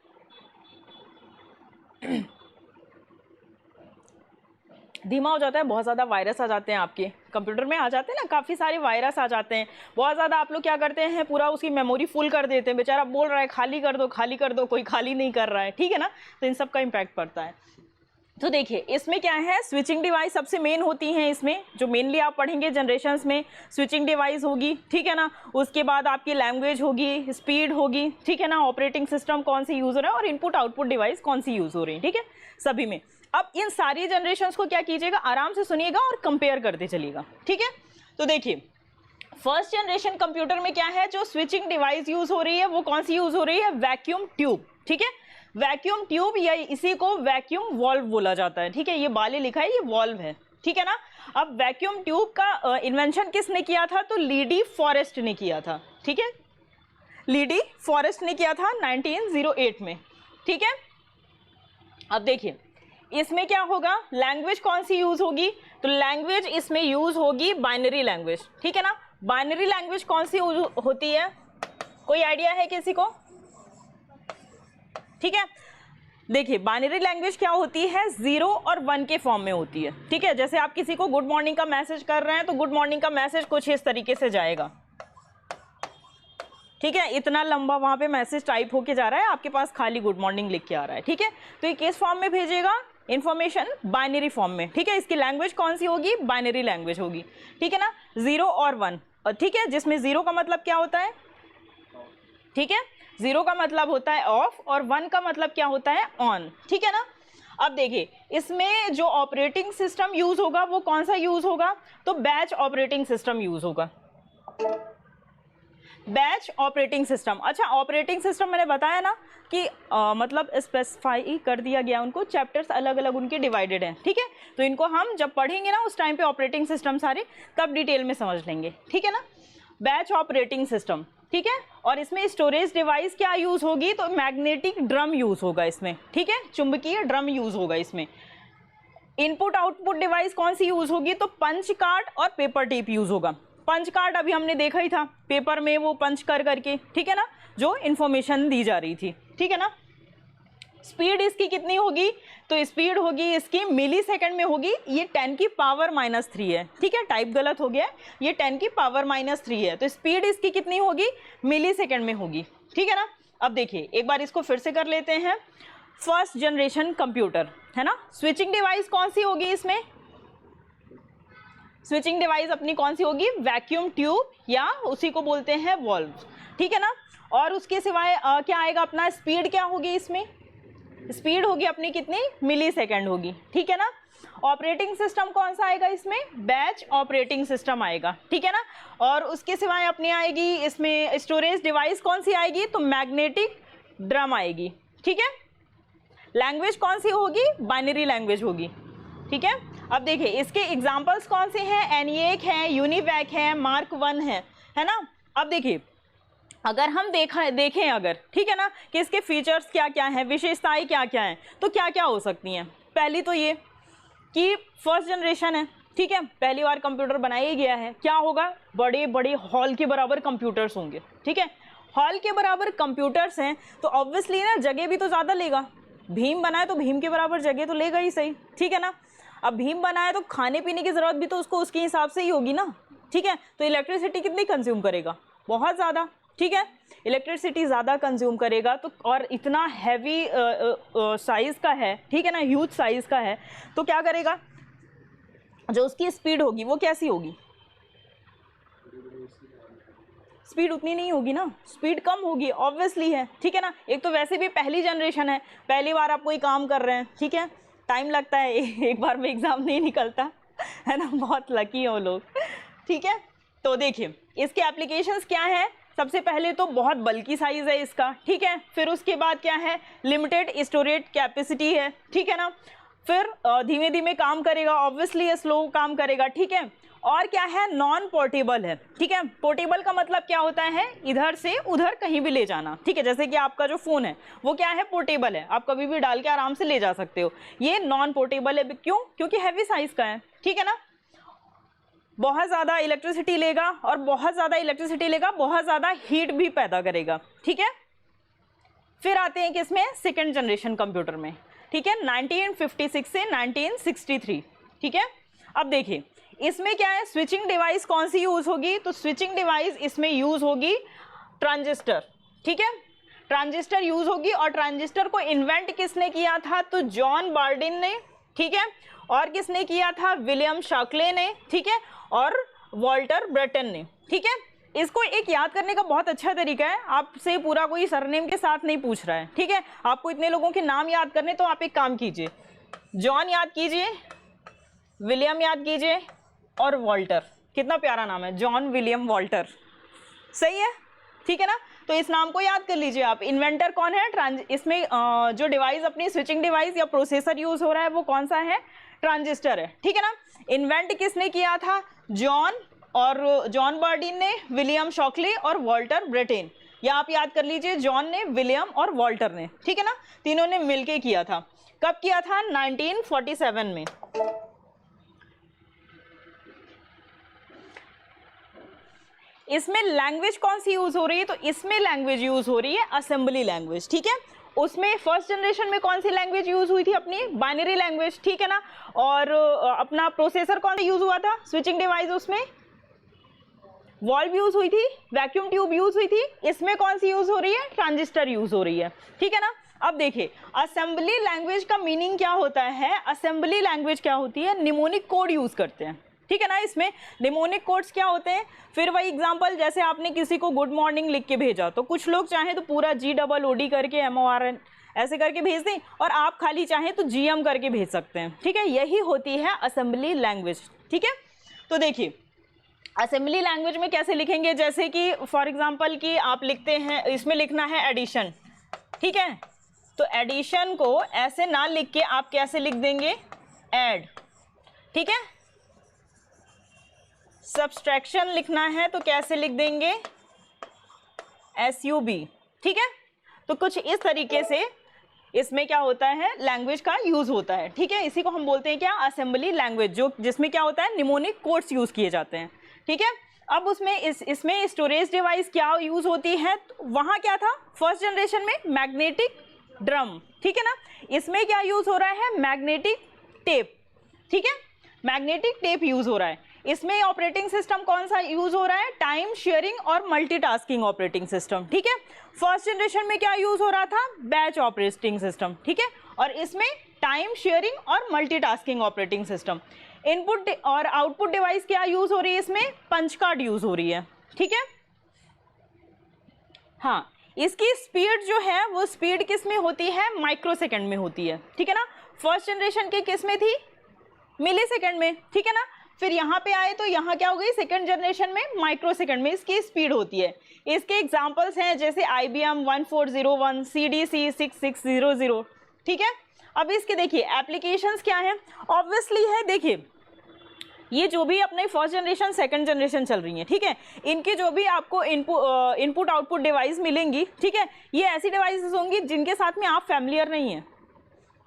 धीमा हो जाता है, बहुत ज़्यादा वायरस आ जाते हैं आपके कंप्यूटर में, आ जाते हैं ना, काफ़ी सारे वायरस आ जाते हैं, बहुत ज़्यादा आप लोग क्या करते हैं, पूरा उसकी मेमोरी फुल कर देते हैं, बेचारा बोल रहा है खाली कर दो खाली कर दो, कोई खाली नहीं कर रहा है, ठीक है ना। तो इन सब का इम्पैक्ट पड़ता है। तो देखिए इसमें क्या है, स्विचिंग डिवाइस सबसे मेन होती हैं, इसमें जो मेनली आप पढ़ेंगे जनरेशन्स में, स्विचिंग डिवाइस होगी, ठीक है ना। उसके बाद आपकी लैंग्वेज होगी, स्पीड होगी, ठीक है ना, ऑपरेटिंग सिस्टम कौन सी यूज़ हो रहा है और इनपुट आउटपुट डिवाइस कौन सी यूज़ हो रही है, ठीक है, सभी में। अब इन सारी जनरेशन्स को क्या कीजिएगा, आराम से सुनिएगा और कंपेयर करते चलिएगा, ठीक है। तो देखिए फर्स्ट जनरेशन कंप्यूटर में क्या है, जो स्विचिंग डिवाइस यूज़ हो रही है वो कौन सी यूज़ हो रही है, वैक्यूम ट्यूब, ठीक है। वैक्यूम ट्यूब या इसी को वैक्यूम वॉल्व बोला जाता है, ठीक है। ये बाले लिखा है, ये वॉल्व है, ठीक है ना। अब वैक्यूम ट्यूब का इन्वेंशन किसने किया था, तो लीडी फॉरेस्ट ने किया था, ठीक है। लीडी फॉरेस्ट ने किया था 1908 में, ठीक है। अब देखिए इसमें क्या होगा, लैंग्वेज कौन सी यूज होगी, तो लैंग्वेज इसमें यूज होगी बाइनरी लैंग्वेज, ठीक है ना। बाइनरी लैंग्वेज कौन सी होती है, कोई आइडिया है किसी को, ठीक है। देखिए बाइनरी लैंग्वेज क्या होती है, 0 और 1 के फॉर्म में होती है, ठीक है। जैसे आप किसी को गुड मॉर्निंग का मैसेज कर रहे हैं तो गुड मॉर्निंग का मैसेज कुछ इस तरीके से जाएगा, ठीक है। इतना लंबा वहां पे मैसेज टाइप होके जा रहा है, आपके पास खाली गुड मॉर्निंग लिख के आ रहा है, ठीक है। तो ये किस फॉर्म में भेजेगा, इंफॉर्मेशन बाइनरी फॉर्म में, ठीक है। इसकी लैंग्वेज कौन सी होगी, बाइनरी लैंग्वेज होगी, ठीक है ना। 0 और 1, ठीक है, जिसमें 0 का मतलब क्या होता है, ठीक है, 0 का मतलब होता है ऑफ और 1 का मतलब क्या होता है, ऑन, ठीक है ना। अब देखिए इसमें जो ऑपरेटिंग सिस्टम यूज होगा वो कौन सा यूज होगा, तो बैच ऑपरेटिंग सिस्टम यूज होगा। Batch operating system. अच्छा, ऑपरेटिंग सिस्टम मैंने बताया ना कि मतलब स्पेसिफाई कर दिया गया उनको, चैप्टर्स अलग अलग उनके डिवाइडेड हैं, ठीक है। तो इनको हम जब पढ़ेंगे ना उस टाइम पे ऑपरेटिंग सिस्टम सारे, तब डिटेल में समझ लेंगे, ठीक है ना। बैच ऑपरेटिंग सिस्टम, ठीक है। और इसमें स्टोरेज डिवाइस क्या यूज होगी, तो मैग्नेटिक ड्रम यूज होगा इसमें, ठीक है, चुंबकीय ड्रम यूज होगा इसमें। इनपुट आउटपुट डिवाइस कौन सी यूज होगी, तो पंच कार्ड और पेपर टेप यूज होगा। पंच कार्ड अभी हमने देखा ही था, पेपर में वो पंच कर करके, ठीक है ना, जो इंफॉर्मेशन दी जा रही थी, ठीक है ना। स्पीड इसकी कितनी होगी, तो स्पीड होगी इसकी मिली सेकेंड में होगी, ये 10 की पावर -3 है, ठीक है, टाइप गलत हो गया, ये 10 की पावर -3 है, तो स्पीड इसकी कितनी होगी, मिली सेकेंड में होगी, ठीक है ना। अब देखिए एक बार इसको फिर से कर लेते हैं। फर्स्ट जनरेशन कंप्यूटर है ना, स्विचिंग डिवाइस कौन सी होगी इसमें, स्विचिंग डिवाइस अपनी कौन सी होगी, वैक्यूम ट्यूब या उसी को बोलते हैं वॉल्व, ठीक है ना। और उसके सिवाय क्या आएगा अपना, स्पीड क्या होगी इसमें, स्पीड होगी अपनी कितनी, मिली सेकेंड होगी, ठीक है ना। ऑपरेटिंग सिस्टम कौन सा आएगा इसमें, बैच ऑपरेटिंग सिस्टम आएगा, ठीक है ना। और उसके सिवाय अपनी आएगी इसमें स्टोरेज डिवाइस कौन सी आएगी, तो मैग्नेटिक ड्रम आएगी, ठीक है। लैंग्वेज कौन सी होगी, बाइनरी लैंग्वेज होगी, ठीक है। अब देखिए इसके एग्जांपल्स कौन से हैं, ENIAC है, यूनिवैक है, मार्क 1 है ना। अब देखिए अगर हम देखें अगर, ठीक है ना, कि इसके फीचर्स क्या क्या हैं, विशेषताएं क्या क्या हैं, तो क्या क्या हो सकती हैं। पहली तो ये कि फर्स्ट जनरेशन है, ठीक है, पहली बार कंप्यूटर बनाया गया है, क्या होगा, बड़े बड़े हॉल के बराबर कंप्यूटर्स होंगे, ठीक है। हॉल के बराबर कंप्यूटर्स हैं तो ऑब्वियसली ना जगह भी तो ज़्यादा लेगा, भीम बनाए तो भीम के बराबर जगह तो लेगा ही सही, ठीक है ना। अब भीम बनाए तो खाने पीने की ज़रूरत भी तो उसको उसके हिसाब से ही होगी ना, ठीक है। तो इलेक्ट्रिसिटी कितनी कंज्यूम करेगा, बहुत ज़्यादा, ठीक है, इलेक्ट्रिसिटी ज़्यादा कंज्यूम करेगा। तो और इतना हैवी साइज़ का है, ठीक है ना, ह्यूज साइज़ का है, तो क्या करेगा, जो उसकी स्पीड होगी वो कैसी होगी, स्पीड उतनी नहीं होगी ना, स्पीड कम होगी, ऑब्वियसली है, ठीक है ना। एक तो वैसे भी पहली जनरेशन है, पहली बार आप कोई काम कर रहे हैं, ठीक है, टाइम लगता है, एक बार में एग्ज़ाम नहीं निकलता है ना, बहुत लकी हो लोग, ठीक है। तो देखिए इसके एप्लीकेशंस क्या है, सबसे पहले तो बहुत बल्कि साइज़ है इसका, ठीक है। फिर उसके बाद क्या है, लिमिटेड स्टोरेज कैपेसिटी है, ठीक है ना। फिर धीमे धीमे काम करेगा, ऑब्वियसली स्लो काम करेगा, ठीक है। और क्या है, नॉन पोर्टेबल है, ठीक है। पोर्टेबल का मतलब क्या होता है, इधर से उधर कहीं भी ले जाना, ठीक है। जैसे कि आपका जो फ़ोन है वो क्या है, पोर्टेबल है, आप कभी भी डाल के आराम से ले जा सकते हो। ये नॉन पोर्टेबल है, क्यों, क्योंकि हैवी साइज़ का है, ठीक है ना। बहुत ज़्यादा इलेक्ट्रिसिटी लेगा, और बहुत ज़्यादा इलेक्ट्रिसिटी लेगा, बहुत ज़्यादा हीट भी पैदा करेगा, ठीक है। फिर आते हैं किसमें, सेकेंड जनरेशन कंप्यूटर में, ठीक है, 1956 से 1963, ठीक है। अब देखिए इसमें क्या है, स्विचिंग डिवाइस कौन सी यूज़ होगी, तो स्विचिंग डिवाइस इसमें यूज़ होगी ट्रांजिस्टर, ठीक है, ट्रांजिस्टर यूज़ होगी। और ट्रांजिस्टर को इन्वेंट किसने किया था, तो जॉन बार्डिन ने, ठीक है। और किसने किया था, विलियम शाक्ले ने, ठीक है, और वॉल्टर ब्रेटन ने, ठीक है। इसको एक याद करने का बहुत अच्छा तरीका है, आपसे पूरा कोई सरनेम के साथ नहीं पूछ रहा है, ठीक है। आपको इतने लोगों के नाम याद करने, तो आप एक काम कीजिए, जॉन याद कीजिए, विलियम याद कीजिए, और वॉल्टर, कितना प्यारा नाम है, जॉन विलियम वॉल्टर, सही है, ठीक है ना। तो इस नाम को याद कर लीजिए आप। इन्वेंटर कौन है, इसमें जो डिवाइस अपनी स्विचिंग डिवाइस या प्रोसेसर यूज हो रहा है वो कौन सा है, ट्रांजिस्टर है, ठीक है ना। इन्वेंट किसने किया था, जॉन बार्डिन ने, विलियम शॉकले और वॉल्टर ब्रेटेन। या आप याद कर लीजिए, जॉन ने, विलियम और वॉल्टर ने, ठीक है ना, तीनों ने मिलके किया था। कब किया था, 1947 में। इसमें लैंग्वेज कौन सी यूज हो रही है, तो इसमें लैंग्वेज यूज हो रही है असेंबली लैंग्वेज, ठीक है। उसमें फर्स्ट जनरेशन में कौन सी लैंग्वेज यूज हुई थी, अपनी बाइनरी लैंग्वेज, ठीक है ना। और अपना प्रोसेसर कौन सा यूज हुआ था, स्विचिंग डिवाइस, उसमें वॉल्व यूज हुई थी, वैक्यूम ट्यूब यूज हुई थी। इसमें कौन सी यूज हो रही है, ट्रांजिस्टर यूज हो रही है, ठीक है ना। अब देखिए असेंबली लैंग्वेज का मीनिंग क्या होता है, असेंबली लैंग्वेज क्या होती है, निमोनिक कोड यूज करते हैं, ठीक है ना। इसमें निमोनिक कोड्स क्या होते हैं, फिर वही एग्जांपल, जैसे आपने किसी को गुड मॉर्निंग लिख के भेजा, तो कुछ लोग चाहें तो पूरा GOOD करके MORN ऐसे करके भेज दें, और आप खाली चाहें तो GM करके भेज सकते हैं, ठीक है। यही होती है असेंबली लैंग्वेज, ठीक है। तो देखिए असेंबली लैंग्वेज में कैसे लिखेंगे, जैसे कि फॉर एग्जांपल कि आप लिखते हैं, इसमें लिखना है एडिशन, ठीक है, तो एडिशन को ऐसे ना लिख के आप कैसे लिख देंगे, ऐड, ठीक है। सब्सट्रैक्शन लिखना है तो कैसे लिख देंगे, SUB, ठीक है। तो कुछ इस तरीके से इसमें क्या होता है, लैंग्वेज का यूज होता है, ठीक है। इसी को हम बोलते हैं क्या, असेंबली लैंग्वेज, जो जिसमें क्या होता है, निमोनिक कोड्स यूज किए जाते हैं, ठीक है। अब उसमें इसमें स्टोरेज डिवाइस क्या यूज होती है, तो वहाँ क्या था फर्स्ट जनरेशन में, मैग्नेटिक ड्रम, ठीक है ना। इसमें क्या यूज हो रहा है, मैग्नेटिक टेप, ठीक है, मैग्नेटिक टेप यूज हो रहा है। इसमें ऑपरेटिंग सिस्टम कौन सा यूज हो रहा है, टाइम शेयरिंग और मल्टीटास्किंग ऑपरेटिंग सिस्टम, ठीक है। फर्स्ट जनरेशन में क्या यूज हो रहा था, बैच ऑपरेटिंग सिस्टम, ठीक है, और इसमें टाइम शेयरिंग और मल्टीटास्किंग ऑपरेटिंग सिस्टम। इनपुट और आउटपुट डिवाइस क्या यूज हो रही है, इसमें पंच कार्ड यूज हो रही है, ठीक है। हाँ, इसकी स्पीड जो है वो स्पीड किस में होती है, माइक्रोसेकंड में होती है, ठीक है ना। फर्स्ट जनरेशन के किस में थी, मिली सेकंड में, ठीक है ना। फिर यहाँ पे आए तो यहाँ क्या हो गई, सेकंड जनरेशन में माइक्रोसेकंड में इसकी स्पीड होती है। इसके एग्जांपल्स हैं जैसे IBM 1401, CDC 6600, ठीक है। अब इसके देखिए एप्लीकेशंस क्या हैं, ऑब्वियसली है, देखिए ये जो भी अपने फर्स्ट जनरेशन सेकंड जनरेशन चल रही हैं, ठीक है, इनके जो भी आपको इनपुट आउटपुट डिवाइस मिलेंगी, ठीक है, ये ऐसी डिवाइसेस होंगी जिनके साथ में आप फैमिलियर नहीं है,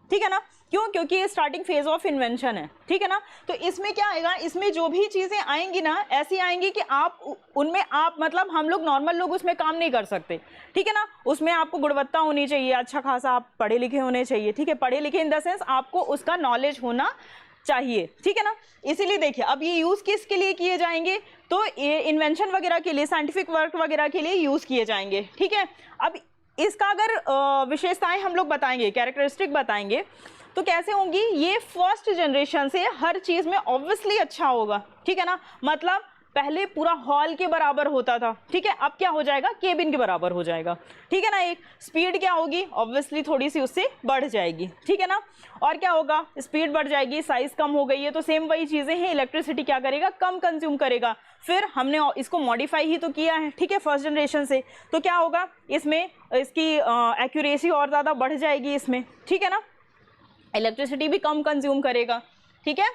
ठीक है ना। क्यों, क्योंकि ये स्टार्टिंग फेज ऑफ इन्वेंशन है, ठीक है ना। तो इसमें क्या आएगा, इसमें जो भी चीज़ें आएंगी ना, ऐसी आएंगी कि आप उनमें आप मतलब हम लोग नॉर्मल लोग उसमें काम नहीं कर सकते, ठीक है ना। उसमें आपको गुणवत्ता होनी चाहिए, अच्छा खासा आप पढ़े लिखे होने चाहिए, ठीक है, पढ़े लिखे इन द सेंस आपको उसका नॉलेज होना चाहिए, ठीक है ना। इसीलिए देखिए अब ये यूज़ किसके लिए किए जाएंगे, तो ये इन्वेंशन वगैरह के लिए, साइंटिफिक वर्क वगैरह के लिए यूज़ किए जाएंगे, ठीक है। अब इसका अगर विशेषताएं हम लोग बताएंगे, कैरेक्टरिस्टिक बताएंगे, तो कैसे होंगी, ये फर्स्ट जनरेशन से हर चीज़ में ऑब्वियसली अच्छा होगा, ठीक है ना। मतलब पहले पूरा हॉल के बराबर होता था, ठीक है, अब क्या हो जाएगा, केबिन के बराबर हो जाएगा, ठीक है ना। एक स्पीड क्या होगी, ऑब्वियसली थोड़ी सी उससे बढ़ जाएगी, ठीक है ना। और क्या होगा, स्पीड बढ़ जाएगी, साइज कम हो गई है, तो सेम वही चीज़ें हैं, इलेक्ट्रिसिटी क्या करेगा, कम कंज्यूम करेगा। फिर हमने इसको मॉडिफाई ही तो किया है, ठीक है, फर्स्ट जनरेशन से, तो क्या होगा, इसमें इसकी एक्यूरेसी और ज़्यादा बढ़ जाएगी इसमें, ठीक है ना, इलेक्ट्रिसिटी भी कम कंज्यूम करेगा, ठीक है।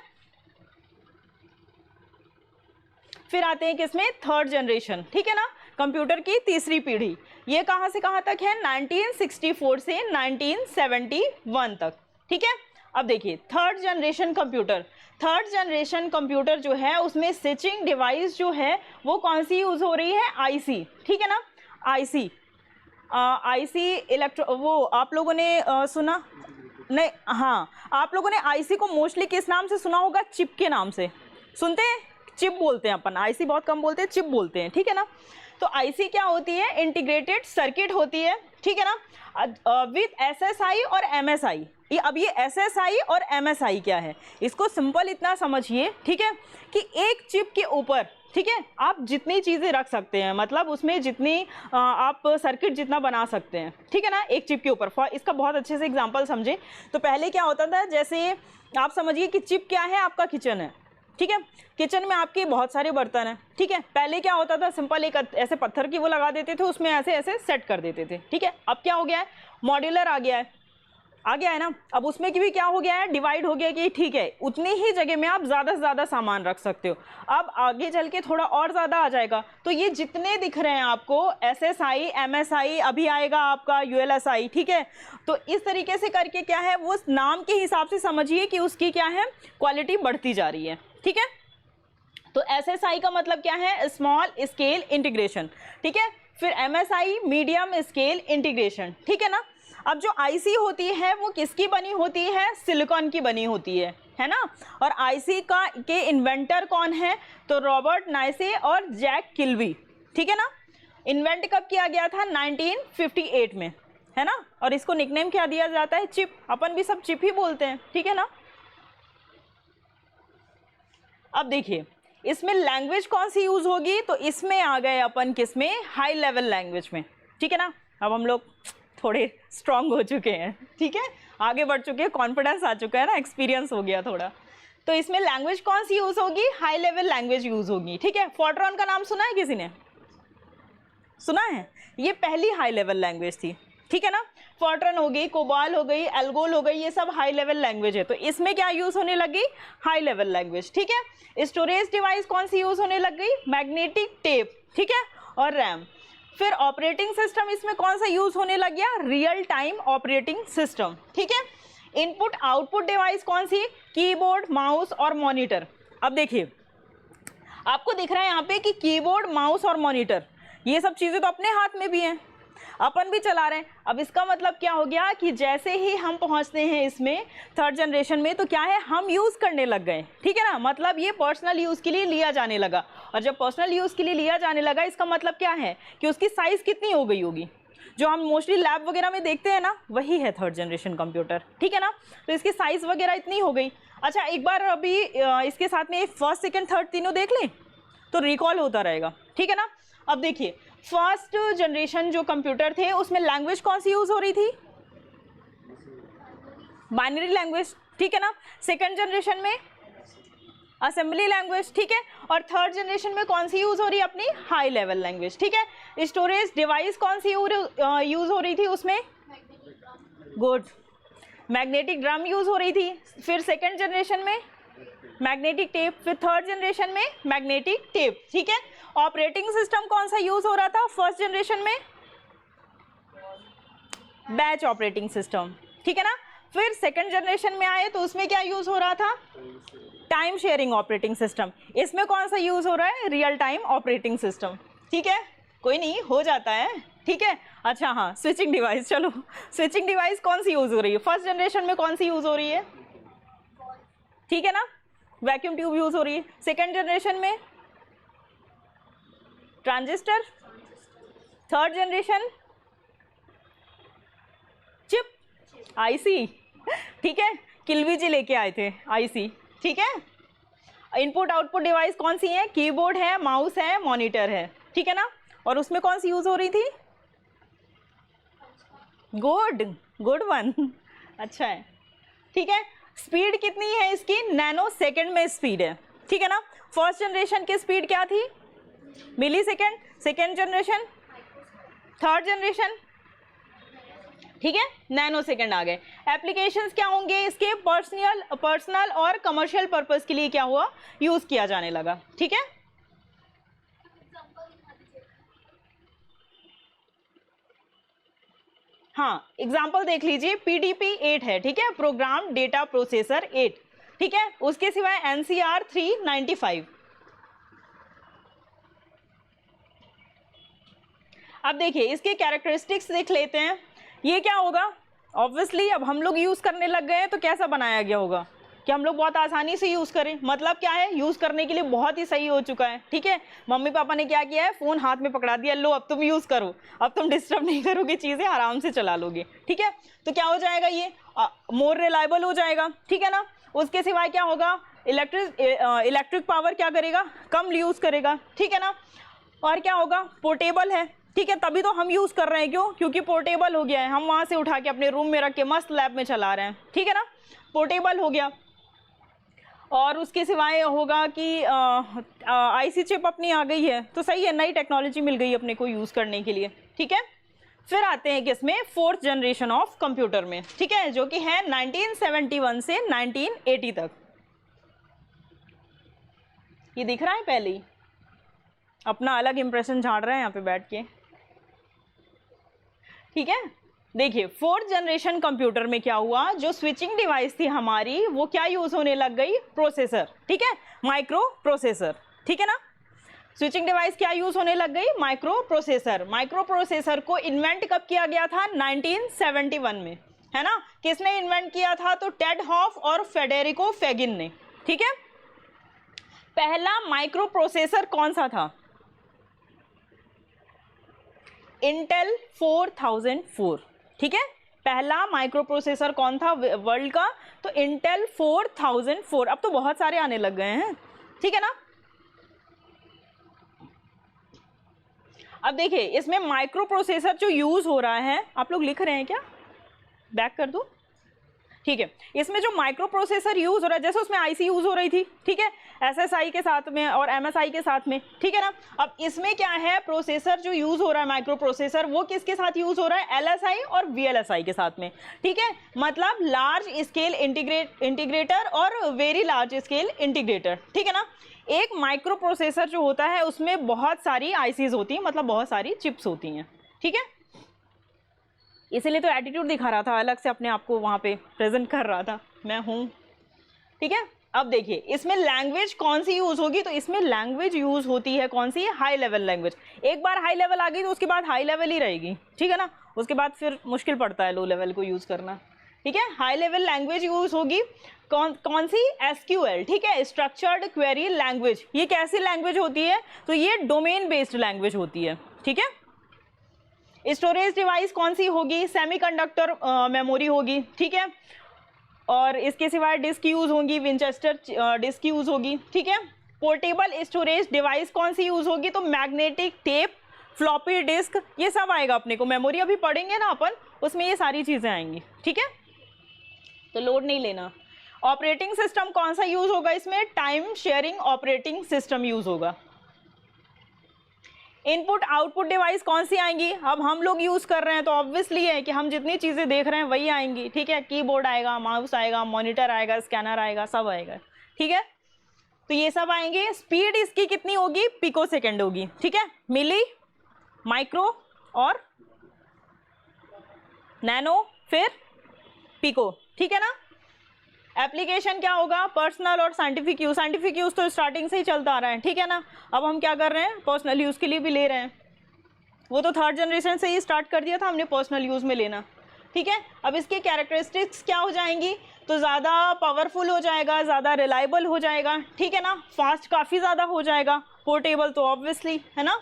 फिर आते हैं किसमें, थर्ड जनरेशन, ठीक है ना, कंप्यूटर की तीसरी पीढ़ी। ये कहाँ से कहाँ तक है, 1964 से 1971 तक, ठीक है। अब देखिए थर्ड जनरेशन कंप्यूटर जो है उसमें स्विचिंग डिवाइस जो है वो कौन सी यूज़ हो रही है, IC, ठीक है ना। IC इलेक्ट्रो, वो आप लोगों ने सुना नहीं, हाँ, आप लोगों ने IC को मोस्टली किस नाम से सुना होगा, चिप के नाम से सुनते हैं, चिप बोलते हैं अपन, IC बहुत कम बोलते हैं, चिप बोलते हैं, ठीक है ना। तो IC क्या होती है, इंटीग्रेटेड सर्किट होती है, ठीक है ना, विथ SSI और MSI। अब ये SSI और MSI क्या है, इसको सिंपल इतना समझिए, ठीक है, कि एक चिप के ऊपर, ठीक है, आप जितनी चीज़ें रख सकते हैं, मतलब उसमें जितनी आप सर्किट जितना बना सकते हैं, ठीक है ना, एक चिप के ऊपर। इसका बहुत अच्छे से एग्जांपल समझें। तो पहले क्या होता था, जैसे आप समझिए कि चिप क्या है, आपका किचन है, ठीक है, किचन में आपके बहुत सारे बर्तन हैं, ठीक है। पहले क्या होता था, सिंपल एक ऐसे पत्थर की वो लगा देते थे, उसमें ऐसे ऐसे सेट कर देते थे, ठीक है। अब क्या हो गया है, मॉड्यूलर आ गया है ना। अब उसमें की भी क्या हो गया है, डिवाइड हो गया कि ठीक है उतनी ही जगह में आप ज़्यादा से ज़्यादा सामान रख सकते हो। अब आगे चल के थोड़ा और ज़्यादा आ जाएगा, तो ये जितने दिख रहे हैं आपको, SSI, MSI, अभी आएगा आपका ULSI, ठीक है। तो इस तरीके से करके क्या है, वो नाम के हिसाब से समझिए कि उसकी क्या है, क्वालिटी बढ़ती जा रही है, ठीक है। तो SSI का मतलब क्या है, स्मॉल स्केल इंटीग्रेशन, ठीक है। फिर MSI, मीडियम स्केल इंटीग्रेशन, ठीक है ना। अब जो IC होती है वो किसकी बनी होती है, सिलिकॉन की बनी होती है ना। और IC के इन्वेंटर कौन है, तो रॉबर्ट नाइसे और जैक किल्बी, ठीक है ना। इन्वेंट कब किया गया था, 1958 में, है ना। और इसको निकनेम क्या दिया जाता है, चिप, अपन भी सब चिप ही बोलते हैं, ठीक है ना। अब देखिए इसमें लैंग्वेज कौन सी यूज होगी, तो इसमें आ गए अपन किसमें, हाई लेवल लैंग्वेज में, ठीक है ना। अब हम लोग थोड़े स्ट्रांग हो चुके हैं, ठीक है, आगे बढ़ चुके हैं, कॉन्फिडेंस आ चुका है ना, एक्सपीरियंस हो गया थोड़ा, तो इसमें लैंग्वेज कौन सी यूज होगी, हाई लेवल लैंग्वेज यूज होगी। ठीक है, फोर्ट्रॉन का नाम सुना है किसी ने, सुना है, ये पहली हाई लेवल लैंग्वेज थी। ठीक है ना, फोर्ट्रॉन हो गई, कोबाल हो गई, एल्गोल हो गई, ये सब हाई लेवल लैंग्वेज है। तो इसमें क्या यूज होने लगी, हाई लेवल लैंग्वेज। ठीक है, स्टोरेज डिवाइस कौन सी यूज होने लग गई, मैग्नेटिक टेप। ठीक है, और रैम। फिर ऑपरेटिंग सिस्टम इसमें कौन सा यूज होने लग गया, रियल टाइम ऑपरेटिंग सिस्टम। ठीक है, इनपुट आउटपुट डिवाइस कौन सी, कीबोर्ड, माउस और मॉनिटर। अब देखिए आपको दिख रहा है यहाँ पे कि कीबोर्ड, माउस और मॉनिटर, ये सब चीजें तो अपने हाथ में भी हैं, अपन भी चला रहे हैं। अब इसका मतलब क्या हो गया कि जैसे ही हम पहुंचते हैं इसमें थर्ड जनरेशन में, तो क्या है, हम यूज करने लग गए। ठीक है ना, मतलब ये पर्सनल यूज के लिए लिया जाने लगा। और जब पर्सनल यूज के लिए लिया जाने लगा, इसका मतलब क्या है कि उसकी साइज कितनी हो गई होगी, जो हम मोस्टली लैब वगैरह में देखते हैं ना, वही है थर्ड जनरेशन कंप्यूटर। ठीक है ना, तो इसकी साइज वगैरह इतनी हो गई। अच्छा, एक बार अभी इसके साथ में फर्स्ट सेकेंड थर्ड तीनों देख लें तो रिकॉल होता रहेगा। ठीक है ना, अब देखिए फर्स्ट जनरेशन जो कंप्यूटर थे उसमें लैंग्वेज कौन सी यूज हो रही थी, बाइनरी लैंग्वेज। ठीक है ना, सेकंड जनरेशन में असेंबली लैंग्वेज। ठीक है, और थर्ड जनरेशन में कौन सी यूज हो रही है, अपनी हाई लेवल लैंग्वेज। ठीक है, स्टोरेज डिवाइस कौन सी यूज हो रही थी उसमें, गुड, मैग्नेटिक ड्रम यूज हो रही थी। फिर सेकंड जनरेशन में मैग्नेटिक टेप, फिर थर्ड जनरेशन में मैग्नेटिक टेप। ठीक है, ऑपरेटिंग सिस्टम कौन सा यूज हो रहा था फर्स्ट जनरेशन में, बैच ऑपरेटिंग सिस्टम। ठीक है ना, फिर सेकंड जनरेशन में आए तो उसमें क्या यूज हो रहा था, टाइम शेयरिंग ऑपरेटिंग सिस्टम। इसमें कौन सा यूज हो रहा है, रियल टाइम ऑपरेटिंग सिस्टम। ठीक है, कोई नहीं, हो जाता है। ठीक है, अच्छा हाँ, स्विचिंग डिवाइस, चलो स्विचिंग डिवाइस कौन सी यूज हो रही है फर्स्ट जनरेशन में, कौन सी यूज हो रही है, ठीक है ना, वैक्यूम ट्यूब यूज हो रही है। सेकंड जनरेशन में transistor, third generation chip, IC. ठीक है, किल्वी जी लेके आए थे आईसी। ठीक है, इनपुट आउटपुट डिवाइस कौन सी है, कीबोर्ड है, माउस है, मॉनिटर है। ठीक है ना, और उसमें कौन सी यूज हो रही थी, गुड, गुड वन, अच्छा है। ठीक है, स्पीड कितनी है इसकी, नैनो सेकेंड में स्पीड है। ठीक है ना, फर्स्ट जनरेशन की स्पीड क्या थी, millisecond, second generation, third generation, ठीक है, नैनो सेकेंड आ गए। एप्लीकेशंस क्या होंगे इसके, पर्सनल और कमर्शियल पर्पस के लिए क्या हुआ, यूज किया जाने लगा। ठीक है, हाँ एग्जाम्पल देख लीजिए, PDP 8 है। ठीक है, प्रोग्राम डेटा प्रोसेसर 8। ठीक है, उसके सिवाय NCR 395। अब देखिए इसके कैरेक्टरिस्टिक्स देख लेते हैं। ये क्या होगा, ऑब्वियसली अब हम लोग यूज करने लग गए हैं तो कैसा बनाया गया होगा कि हम लोग बहुत आसानी से यूज करें, मतलब क्या है, यूज करने के लिए बहुत ही सही हो चुका है। ठीक है, मम्मी पापा ने क्या किया है, फोन हाथ में पकड़ा दिया, लो अब तुम यूज करो, अब तुम डिस्टर्ब नहीं करोगे, चीजें आराम से चला लोगे। ठीक है, तो क्या हो जाएगा, ये मोर रिलायबल हो जाएगा। ठीक है ना, उसके सिवाय क्या होगा, इलेक्ट्रिक पावर क्या करेगा, कम यूज करेगा। ठीक है ना, और क्या होगा, पोर्टेबल है। ठीक है, तभी तो हम यूज कर रहे हैं, क्यों, क्योंकि पोर्टेबल हो गया है, हम वहां से उठा के अपने रूम में रख के मस्त लैब में चला रहे हैं। ठीक है ना, पोर्टेबल हो गया। और उसके सिवाय होगा कि आईसी चिप अपनी आ गई है, तो सही है, नई टेक्नोलॉजी मिल गई अपने को यूज करने के लिए। ठीक है, फिर आते हैं किसमें, फोर्थ जनरेशन ऑफ कंप्यूटर में। ठीक है, जो कि है 1971 से 1980 तक। ये दिख रहा है, पहले ही अपना अलग इंप्रेशन झाड़ रहे हैं यहाँ पे बैठ के। ठीक है, देखिए फोर्थ जनरेशन कंप्यूटर में क्या हुआ, जो स्विचिंग डिवाइस थी हमारी, वो क्या यूज होने लग गई, प्रोसेसर। ठीक है, माइक्रो प्रोसेसर। ठीक है ना, स्विचिंग डिवाइस क्या यूज होने लग गई, माइक्रो प्रोसेसर। माइक्रो प्रोसेसर को इन्वेंट कब किया गया था, 1971 में, है ना। किसने इन्वेंट किया था, तो टेड हॉफ और फेडेरिको फेगिन ने। ठीक है, पहला माइक्रो प्रोसेसर कौन सा था, इंटेल 4004। ठीक है, पहला माइक्रो प्रोसेसर कौन था वर्ल्ड का, तो इंटेल 4004। अब तो बहुत सारे आने लग गए हैं। ठीक है ना, अब देखिए इसमें माइक्रो प्रोसेसर जो यूज हो रहा है, आप लोग लिख रहे हैं क्या, बैक कर दूं, ठीक है। इसमें जो माइक्रो प्रोसेसर यूज हो रहा है, जैसे उसमें आईसी यूज हो रही थी, ठीक है, एसएसआई के साथ में और एमएसआई के साथ में, ठीक है ना। अब इसमें क्या है, प्रोसेसर जो यूज हो रहा है माइक्रो प्रोसेसर, वो किसके साथ यूज हो रहा है, एलएसआई और वीएलएसआई के साथ में, ठीक है। मतलब लार्ज स्केल इंटीग्रेटर और वेरी लार्ज स्केल इंटीग्रेटर, ठीक है ना। एक माइक्रो प्रोसेसर जो होता है उसमें बहुत सारी आईसीज होती हैं, मतलब बहुत सारी चिप्स होती हैं, ठीक है। इसीलिए तो एटीट्यूड दिखा रहा था, अलग से अपने आप को वहाँ पे प्रेजेंट कर रहा था, मैं हूँ, ठीक है। अब देखिए इसमें लैंग्वेज कौन सी यूज होगी, तो इसमें लैंग्वेज यूज होती है कौन सी, हाई लेवल लैंग्वेज। एक बार हाई लेवल आ गई तो उसके बाद हाई लेवल ही रहेगी, ठीक है ना, उसके बाद फिर मुश्किल पड़ता है लो लेवल को यूज करना, ठीक है। हाई लेवल लैंग्वेज यूज होगी कौन सी, एसक्यूएल, ठीक है, स्ट्रक्चर्ड क्वेरी लैंग्वेज। ये कैसी लैंग्वेज होती है, तो ये डोमेन बेस्ड लैंग्वेज होती है, ठीक है। स्टोरेज डिवाइस कौन सी होगी, सेमीकंडक्टर मेमोरी होगी, ठीक है। और इसके सिवाय डिस्क यूज होगी, विंचेस्टर डिस्क यूज होगी, ठीक है। पोर्टेबल स्टोरेज डिवाइस कौन सी यूज होगी, तो मैग्नेटिक टेप, फ्लॉपी डिस्क, ये सब आएगा अपने को। मेमोरी अभी पढ़ेंगे ना अपन, उसमें ये सारी चीजें आएंगी, ठीक है, तो लोड नहीं लेना। ऑपरेटिंग सिस्टम कौन सा यूज होगा इसमें, time sharing operating system use होगा। इनपुट आउटपुट डिवाइस कौन सी आएंगी, अब हम लोग यूज कर रहे हैं तो ऑब्वियसली है कि हम जितनी चीजें देख रहे हैं वही आएंगी, ठीक है। कीबोर्ड आएगा, माउस आएगा, मॉनिटर आएगा, स्कैनर आएगा, सब आएगा, ठीक है, तो ये सब आएंगे। स्पीड इसकी कितनी होगी, पिको सेकेंड होगी, ठीक है, मिली, माइक्रो और नैनो, फिर पिको, ठीक है ना। एप्लीकेशन क्या होगा, पर्सनल और साइंटिफिक यूज। साइंटिफिक यूज तो स्टार्टिंग से ही चलता आ रहा है, ठीक है ना। अब हम क्या कर रहे हैं, पर्सनल यूज के लिए भी ले रहे हैं, वो तो थर्ड जनरेशन से ही स्टार्ट कर दिया था हमने पर्सनल यूज में लेना, ठीक है। अब इसके कैरेक्टरिस्टिक्स क्या हो जाएंगी, तो ज़्यादा पावरफुल हो जाएगा, ज़्यादा रिलायबल हो जाएगा, ठीक है ना, फास्ट काफ़ी ज़्यादा हो जाएगा, पोर्टेबल तो ऑब्वियसली है ना,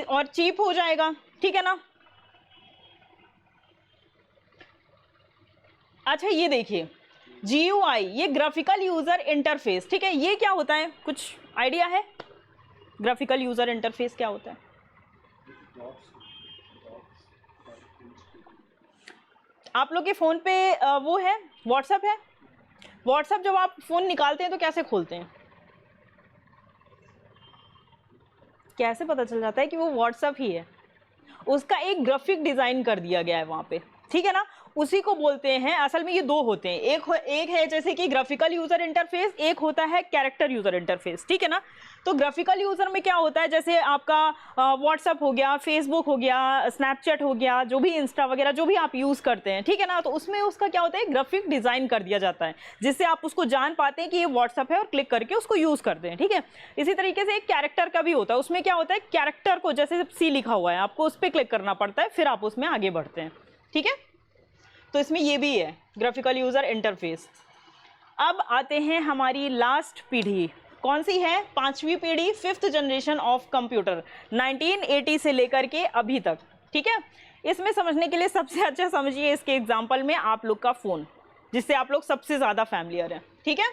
और चीप हो जाएगा, ठीक है ना। अच्छा ये देखिए GUI, ये ग्राफिकल यूजर इंटरफेस, ठीक है, ये क्या होता है, कुछ आइडिया है, ग्राफिकल यूजर इंटरफेस क्या होता है। आप लोग के फ़ोन पे वो है, व्हाट्सएप है। व्हाट्सएप जब आप फ़ोन निकालते हैं तो कैसे खोलते हैं, कैसे पता चल जाता है कि वो व्हाट्सएप ही है, उसका एक ग्राफिक डिज़ाइन कर दिया गया है वहाँ पे, ठीक है ना, उसी को बोलते हैं। असल में ये दो होते हैं, एक है जैसे कि ग्राफिकल यूजर इंटरफेस, एक होता है कैरेक्टर यूजर इंटरफेस, ठीक है ना। तो ग्राफिकल यूजर में क्या होता है, जैसे आपका व्हाट्सएप हो गया, फेसबुक हो गया, स्नैपचैट हो गया, जो भी इंस्टा वगैरह जो भी आप यूज़ करते हैं, ठीक है ना, तो उसमें उसका क्या होता है, ग्राफिक डिज़ाइन कर दिया जाता है, जिससे आप उसको जान पाते हैं कि ये व्हाट्सएप है और क्लिक करके उसको यूज़ करते हैं, ठीक है। इसी तरीके से एक कैरेक्टर का भी होता है, उसमें क्या होता है, कैरेक्टर को जैसे सी लिखा हुआ है, आपको उस पर क्लिक करना पड़ता है, फिर आप उसमें आगे बढ़ते हैं, ठीक है। तो इसमें ये भी है ग्राफिकल यूजर इंटरफेस। अब आते हैं हमारी लास्ट पीढ़ी, कौन सी है, पांचवी पीढ़ी, 5th जनरेशन ऑफ कंप्यूटर, 1980 से लेकर के अभी तक, ठीक है। इसमें समझने के लिए सबसे अच्छा समझिए इसके एग्जांपल में आप लोग का फ़ोन, जिससे आप लोग सबसे ज़्यादा फैमिलियर है, ठीक है।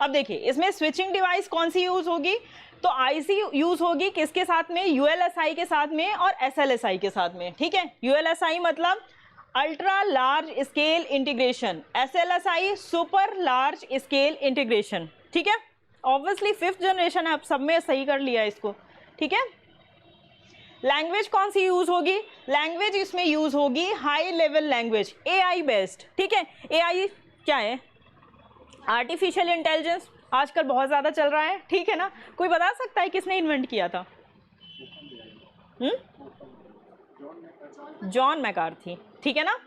अब देखिए इसमें स्विचिंग डिवाइस कौन सी यूज़ होगी, तो आईसी यूज़ होगी किसके साथ में, यूएलएसआई के साथ में और एसएलएसआई के साथ में, ठीक है। यूएलएसआई मतलब ultra large scale integration, SLSI super large scale integration, ठीक है। ऑब्वियसली 5th जनरेशन है, अब सब में सही कर लिया इसको, ठीक है। लैंग्वेज कौन सी यूज होगी, लैंग्वेज इसमें यूज होगी high level language, AI based, ठीक है। एआई क्या है, आर्टिफिशियल इंटेलिजेंस, आजकल बहुत ज़्यादा चल रहा है, ठीक है ना। कोई बता सकता है किसने इन्वेंट किया था, जॉन मैकार्थी, ठीक है ना,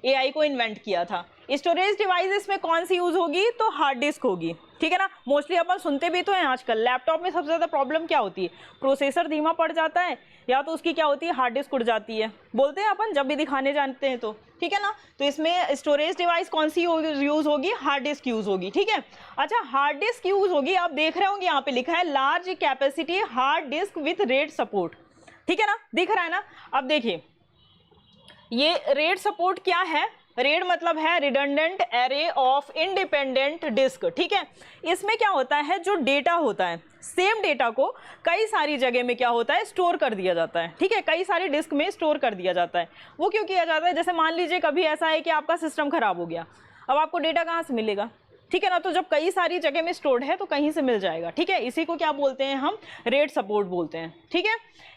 एआई को इन्वेंट किया था। स्टोरेज डिवाइसेस में कौन सी यूज होगी, तो हार्ड डिस्क होगी, ठीक है ना। मोस्टली अपन सुनते भी तो हैं आजकल, लैपटॉप में सबसे ज़्यादा प्रॉब्लम क्या होती है, प्रोसेसर धीमा पड़ जाता है, या तो उसकी क्या होती है, हार्ड डिस्क उड़ जाती है, बोलते हैं अपन जब भी दिखाने जानते हैं तो, ठीक है ना। तो इसमें स्टोरेज डिवाइस कौन सी यूज होगी, हार्ड डिस्क यूज होगी, ठीक है। अच्छा हार्ड डिस्क यूज होगी, आप देख रहे होंगे यहाँ पे लिखा है large capacity hard disk with rate support, ठीक है ना, दिख रहा है ना। अब देखिए ये रेट सपोर्ट क्या है, रेड मतलब है redundant array of independent disk, ठीक है। इसमें क्या होता है, जो डेटा होता है सेम डेटा को कई सारी जगह में क्या होता है स्टोर कर दिया जाता है, ठीक है, कई सारी डिस्क में स्टोर कर दिया जाता है। वो क्यों किया जाता है, जैसे मान लीजिए कभी ऐसा है कि आपका सिस्टम खराब हो गया, अब आपको डेटा कहाँ से मिलेगा, ठीक है ना, तो जब कई सारी जगह में स्टोर्ड है तो कहीं से मिल जाएगा, ठीक है। इसी को क्या बोलते हैं हम, रेड सपोर्ट बोलते हैं, ठीक है।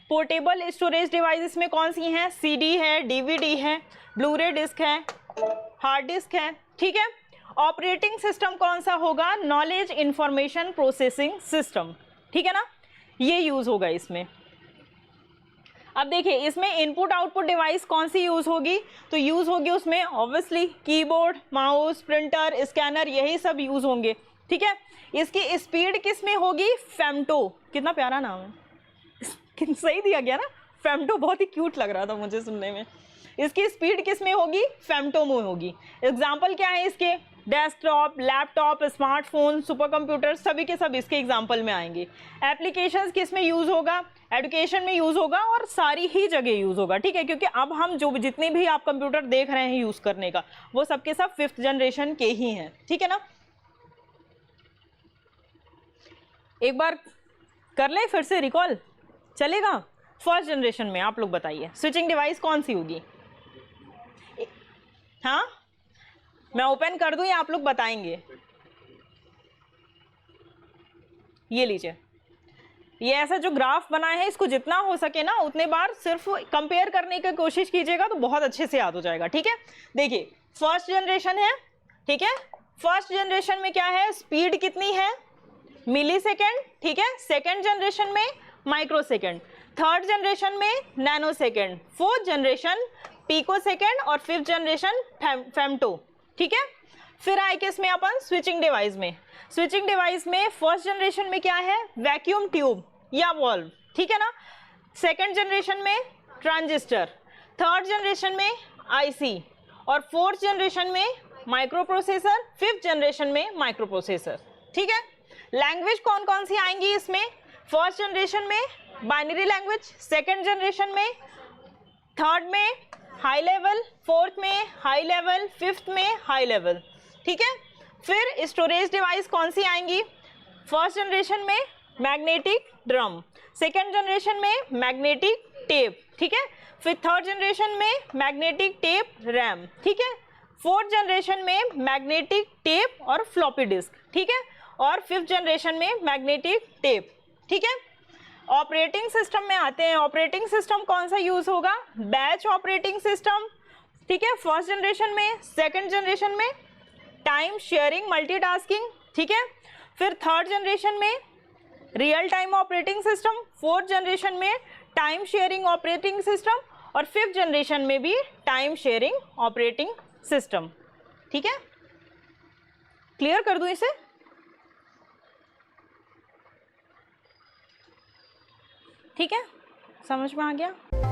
पोर्टेबल स्टोरेज डिवाइस में कौन सी हैं, सीडी है, डीवीडी है, ब्लूरे डिस्क है, हार्ड डिस्क है, ठीक है। ऑपरेटिंग सिस्टम कौन सा होगा, नॉलेज इंफॉर्मेशन प्रोसेसिंग सिस्टम, ठीक है ना, ये यूज होगा इसमें। अब देखिए इसमें इनपुट आउटपुट डिवाइस कौन सी यूज होगी, तो यूज होगी उसमें obviously keyboard, mouse, printer, scanner, यही सब यूज होंगे, ठीक है। इसकी स्पीड किस में होगी, फेमटो, कितना प्यारा नाम है सही दिया गया ना, फेमटो, बहुत ही क्यूट लग रहा था मुझे सुनने में। इसकी स्पीड किस में होगी, फेमटो में होगी। एग्जाम्पल क्या है इसके, desktop, laptop, smartphone, super computer, सभी के सब इसके एग्जाम्पल में आएंगे। एप्लीकेशंस किस में यूज होगा, एजुकेशन में यूज होगा और सारी ही जगह यूज होगा, ठीक है, क्योंकि अब हम जो जितने भी आप कंप्यूटर देख रहे हैं यूज करने का, वो सबके सब 5th जनरेशन के ही हैं, ठीक है ना। एक बार कर ले फिर से रिकॉल, चलेगा। फर्स्ट जनरेशन में आप लोग बताइए स्विचिंग डिवाइस कौन सी होगी, हाँ मैं ओपन कर दूं या आप लोग बताएंगे। ये लीजिए, ये ऐसा जो ग्राफ बना है इसको जितना हो सके ना उतने बार सिर्फ कंपेयर करने की कोशिश कीजिएगा तो बहुत अच्छे से याद हो जाएगा, ठीक है। देखिए फर्स्ट जनरेशन है, ठीक है, फर्स्ट जनरेशन में क्या है, स्पीड कितनी है, मिली सेकेंड, ठीक है। सेकेंड जनरेशन में माइक्रो सेकेंड, थर्ड जनरेशन में nanosecond, fourth generation picosecond और फिफ्थ जनरेशन फेमटो, ठीक है। फिर आए किस में अपन, स्विचिंग डिवाइस में। स्विचिंग डिवाइस में फर्स्ट जनरेशन में क्या है, वैक्यूम ट्यूब या वॉल्व, ठीक है ना। सेकेंड जनरेशन में ट्रांजिस्टर, थर्ड जनरेशन में आईसी और फोर्थ जनरेशन में माइक्रो प्रोसेसर, फिफ्थ जनरेशन में माइक्रो प्रोसेसर, ठीक है। लैंग्वेज कौन कौन सी आएंगी इसमें, फर्स्ट जनरेशन में बाइनरी लैंग्वेज, सेकेंड जनरेशन में, थर्ड में हाई लेवल, फोर्थ में हाई लेवल, फिफ्थ में हाई लेवल, ठीक है। फिर स्टोरेज डिवाइस कौन सी आएंगी, फर्स्ट जनरेशन में मैग्नेटिक ड्रम, सेकेंड जनरेशन में मैग्नेटिक टेप, ठीक है। फिर थर्ड जनरेशन में मैग्नेटिक टेप रैम, ठीक है। फोर्थ जनरेशन में मैग्नेटिक टेप और फ्लॉपी डिस्क, ठीक है। और फिफ्थ जनरेशन में मैग्नेटिक टेप, ठीक है। ऑपरेटिंग सिस्टम में आते हैं, ऑपरेटिंग सिस्टम कौन सा यूज होगा, बैच ऑपरेटिंग सिस्टम, ठीक है, फर्स्ट जनरेशन में। सेकंड जनरेशन में टाइम शेयरिंग मल्टीटास्किंग, ठीक है। फिर थर्ड जनरेशन में real time operating system, fourth generation में टाइम शेयरिंग ऑपरेटिंग सिस्टम और फिफ्थ जनरेशन में भी टाइम शेयरिंग ऑपरेटिंग सिस्टम, ठीक है। क्लियर कर दूं इसे, ठीक है, समझ में आ गया।